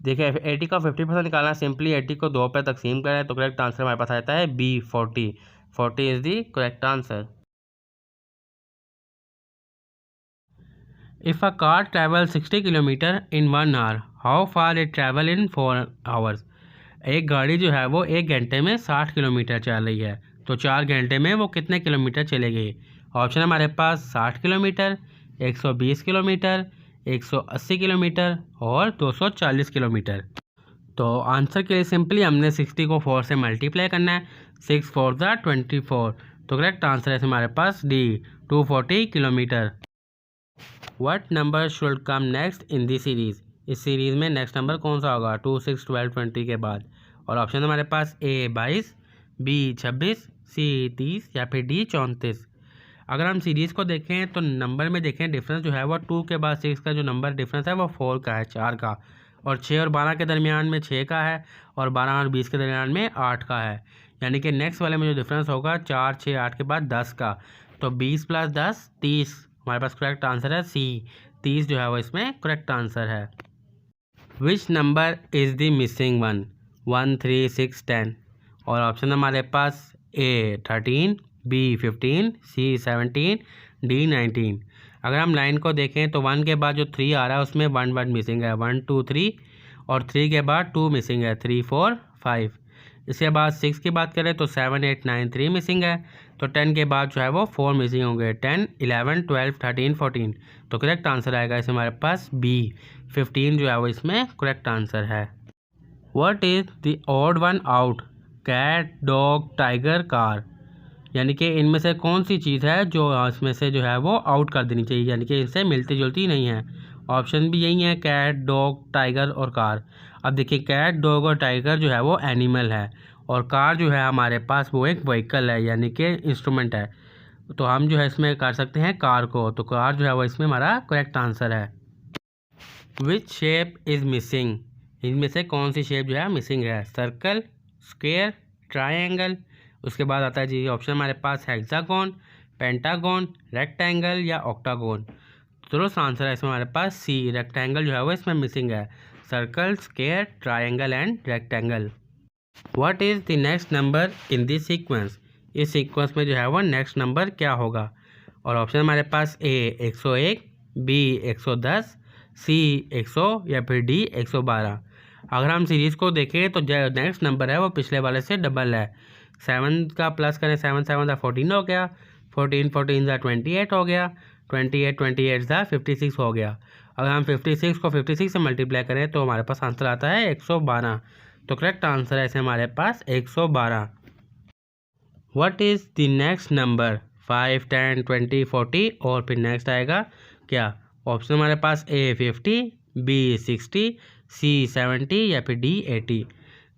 देखिए 80 का 50% निकालना, सिंपली 80 को 2 पे तकसीम करें तो करेक्ट आंसर हमारे पास आता है B 40। 40 is the correct answer. If a car travel 60 kilometre in 1 hour, how far it travel in 4 hours? एक गाड़ी जो है वो 1 घंटे में 60 किलोमीटर चल रही है, तो 4 घंटे में वो कितने किलोमीटर चलेगी? ऑप्शन हमारे पास 60 किलोमीटर, 120 किलोमीटर, 180 किलोमीटर और 240 किलोमीटर। तो आंसर के लिए सिंपली हमने 60 को 4 से मल्टीप्लाई करना है, 6 4 ज़ा 24। तो करेक्ट आंसर है हमारे पास D 240 kilometre. What number should come next in the series? इस सीरीज़ में नेक्स्ट नंबर कौन सा होगा 2 6 12 20 के बाद? और ऑप्शन हमारे पास ए 22, बी 26, सी 30 या फिर डी 34। अगर हम सीरीज़ को देखें तो नंबर में देखें डिफरेंस जो है वो 2 के बाद 6 का जो नंबर डिफरेंस है वो 4 का है, 4 का। और 6 और 12 के दरमियान में 6 का है और 12 और 20 के दरमियान में 8 का है। यानी कि नेक्स्ट वाले में जो डिफरेंस होगा 4 6 8 के बाद 10 का। तो 20 + 10 30 हमारे पास करेक्ट आंसर है सी, 30 जो है वो इसमें करेक्ट आंसर है। विच number is the missing one? 1 3 6 10। और ऑप्शन हमारे पास ए 13, बी 15, सी 17, डी 19। अगर हम लाइन को देखें तो 1 के बाद जो 3 आ रहा है उसमें 1 वर्ड मिसिंग है, 1 2 3। और 3 के बाद 2 मिसिंग है, 3 4 5। इसके बाद 6 की बात करें तो 7 8 9 3 मिसिंग है। तो 10 के बाद जो है वो 4 मिसिंग होंगे, 10 11 12 13 14। तो करेक्ट आंसर आएगा इसमें हमारे पास बी 15 जो है वो इसमें करेक्ट आंसर है। What is the odd one out? Cat, dog, tiger, car. यानी कि इनमें से कौन सी चीज़ है जो इसमें से जो है वो आउट कर देनी चाहिए, यानी कि इनसे मिलती जुलती नहीं है। ऑप्शन भी यही है, कैट, डॉग, टाइगर और कार। अब देखिए कैट, डॉग और टाइगर जो है वो एनिमल है और कार जो है हमारे पास वो एक व्हीकल है, यानी कि इंस्ट्रूमेंट है। तो हम जो है इसमें कर सकते हैं कार को, तो कार जो है वो इसमें हमारा करेक्ट आंसर है। Which shape is missing? इनमें से कौन सी शेप जो है मिसिंग है? Circle, square, triangle. उसके बाद आता है जी ऑप्शन हमारे पास हेक्सागोन, पेंटागोन, रेक्टेंगल या ऑक्टागोन। तो आंसर है इसमें हमारे पास सी, रेक्टेंगल जो है वो इसमें मिसिंग है। Circle, square, triangle and rectangle. What is the next number in this sequence? इस सीक्वेंस में जो है वो नेक्स्ट नंबर क्या होगा? और ऑप्शन हमारे पास ए 101, बी 110, सी 100 या फिर डी 112। अगर हम सीरीज़ को देखें तो जो नेक्स्ट नंबर है वो पिछले वाले से डबल है। 7 का प्लस करें, 7 7 ज़ा 14 हो गया, 14 14 ज़ा 28 हो गया, 28 28 ज़ा 56 हो गया। अगर हम 56 को 56 से मल्टीप्लाई करें तो हमारे पास आंसर आता है 112। तो करेक्ट आंसर है इसे हमारे पास 112। What is the next number? 5 10 20 40 और फिर नेक्स्ट आएगा क्या? ऑप्शन हमारे पास ए 50, बी 60, सी 70 या फिर डी 80।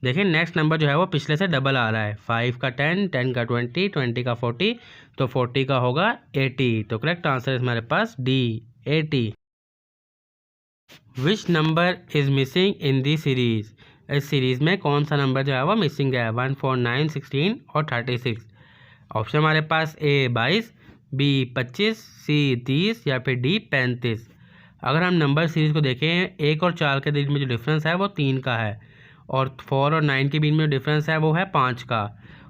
देखिए नेक्स्ट नंबर जो है वो पिछले से डबल आ रहा है। 5 का 10, 10 का 20, 20 का 40, तो 40 का होगा 80। तो करेक्ट आंसर है हमारे पास D 80। Which number is missing in the series? इस सीरीज़ में कौन सा नंबर जो है वो मिसिंग है? 1 4 9 16 और 36। ऑप्शन हमारे पास ए 22, बी 25, सी 30 या फिर डी 35। अगर हम नंबर सीरीज़ को देखें, 1 और 4 के बीच में जो डिफरेंस है वो 3 का है, और 4 और 9 के बीच में जो डिफरेंस है वो है 5 का,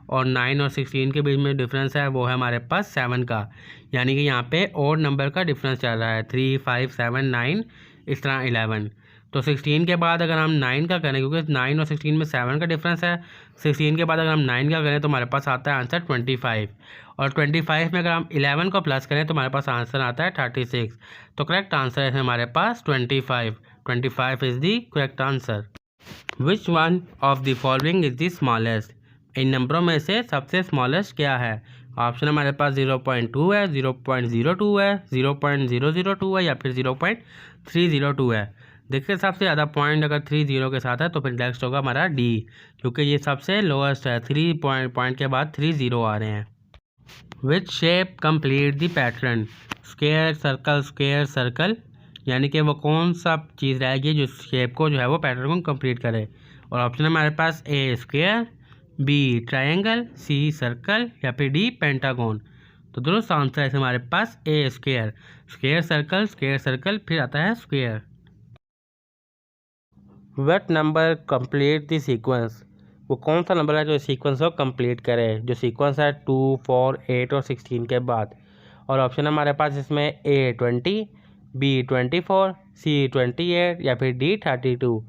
और 9 और 16 के बीच में डिफरेंस है वो है हमारे पास 7 का। यानी कि यहाँ पे और नंबर का डिफरेंस चल रहा है, 3 5 7 9 इस तरह 11। तो 16 के बाद अगर हम 9 का करें, क्योंकि 9 और 16 में 7 का डिफरेंस है, 16 के बाद अगर हम 9 का करें तो हमारे पास आता है आंसर 25, और 25 में अगर हम 11 को प्लस करें तो हमारे पास आंसर आता है 36। तो करेक्ट आंसर है हमारे पास 25। 25 is the correct answer. Which one of the following is the smallest? इन नंबरों में से सबसे स्मॉलेस्ट क्या है? ऑप्शन हमारे पास 0.2 है, 0.02 है, 0.002 है या फिर 0.302 है। देखिए सबसे ज़्यादा पॉइंट अगर 30 के साथ है तो फिर नेक्स्ट होगा हमारा डी, क्योंकि ये सबसे लोएस्ट है। 3 पॉइंट के बाद 30 आ रहे हैं। Which shape complete the pattern? Square circle square circle, यानी कि वो कौन सा चीज़ रहेगी जो शेप को जो है वो पैटर्न को कंप्लीट करे? और ऑप्शन हमारे पास ए स्क्वायर, बी ट्रायंगल, सी सर्कल या फिर डी पेंटागन। तो दुरुस्त आंसर है हमारे पास ए स्क्वायर। स्क्वायर सर्कल फिर आता है square. What number complete the sequence? वो कौन सा नंबर है जो सीक्वेंस को कंप्लीट करे, जो सीक्वेंस है 2 4 8 और 16 के बाद? और ऑप्शन हमारे पास इसमें ए 20, बी 24, सी 28 या फिर डी 32।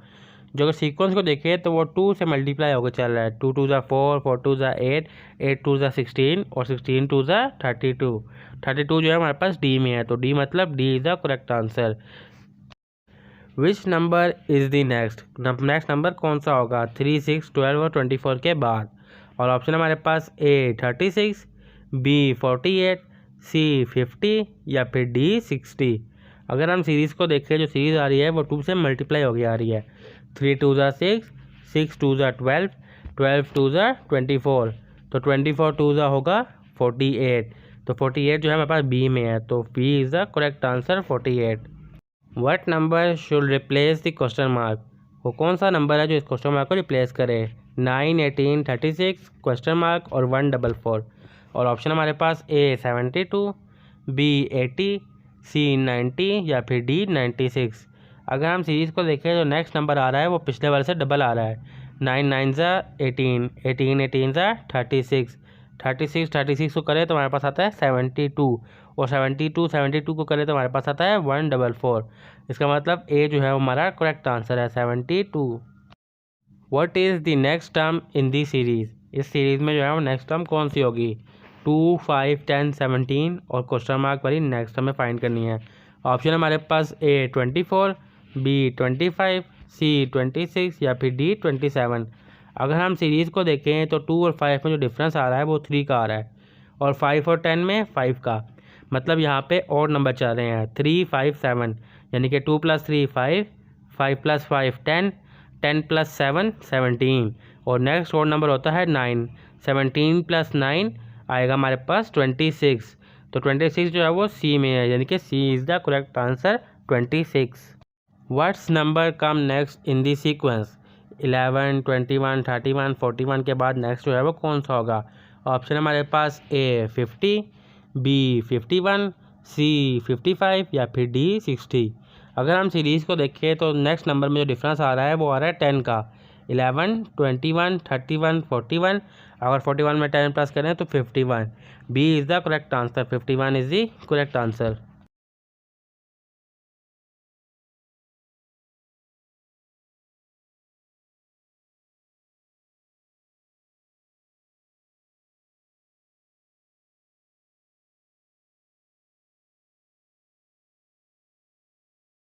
जो अगर सीक्वेंस को देखें तो वो 2 से मल्टीप्लाई होकर चल रहा है। 2 2 ज़ा 4, 4 2 ज़ा 8, 8 2 ज़ा 16 और 16 2 ज़ा 32। 32 जो है हमारे पास डी में है, तो डी मतलब D is the correct answer. Which number is the next? Next number कौन सा होगा 3 6 12 और 24 के बाद? और ऑप्शन हमारे पास ए 36, बी 48, सी 50 या फिर डी 60। अगर हम सीरीज़ को देखें, जो सीरीज़ आ रही है वो 2 से मल्टीप्लाई होगी आ रही है। 3 2 ज़ा 6, 6 2 ज़ा 12, 12 2 ज़ा 24, तो 24 2 ज़ा होगा 48। तो 48 जो है हमारे पास बी में है, तो B is the correct answer 48। What number should replace the question mark? वो कौन सा नंबर है जो इस क्वेश्चन मार्क को रिप्लेस करे? 9 18 36 क्वेश्चन मार्क और 144। और ऑप्शन हमारे पास ए 72, बी 80, सी 90 या फिर डी 96। अगर हम सीरीज़ को देखें तो नेक्स्ट नंबर आ रहा है वो पिछले वाले से डबल आ रहा है। 9 9 ज़ा 18, 18 18 ज़ा 36, 36 36 को करें तो हमारे पास आता है 72, और 72 को करें तो हमारे पास आता है 144। इसका मतलब ए जो है वो हमारा करेक्ट आंसर है 72। What is the next term in the series? इस सीरीज़ में जो है वो नेक्स्ट टर्म कौन सी होगी? 2 5 10 17 और क्वेश्चन मार्क वाली नेक्स्ट टर्म में फाइंड करनी है। ऑप्शन हमारे पास ए 24, बी 25, सी 26 या फिर डी 27। अगर हम सीरीज़ को देखें तो 2 और 5 में जो डिफरेंस आ रहा है वो 3 का आ रहा है, और 5 और 10 में 5 का। मतलब यहाँ पे और नंबर चल रहे हैं 3 5 7, यानी कि 2 + 3 5, 5 + 5 10, 10 + 7 17, और नेक्स्ट और नंबर होता है 9। 17 + 9 आएगा हमारे पास 26। तो 26 जो है वो सी में है, यानी कि C is the correct answer 26। What's number come next in the sequence? 11 21 31 41 के बाद नेक्स्ट जो है वो कौन सा होगा? ऑप्शन हमारे पास ए 50, बी 51, सी 55 या फिर डी 60। अगर हम सीरीज़ को देखें तो नेक्स्ट नंबर में जो डिफरेंस आ रहा है वो आ रहा है 10 का। 11 21 31 41, अगर 41 में 10 प्लस करें तो 51। B is the correct answer, 51 is the correct answer.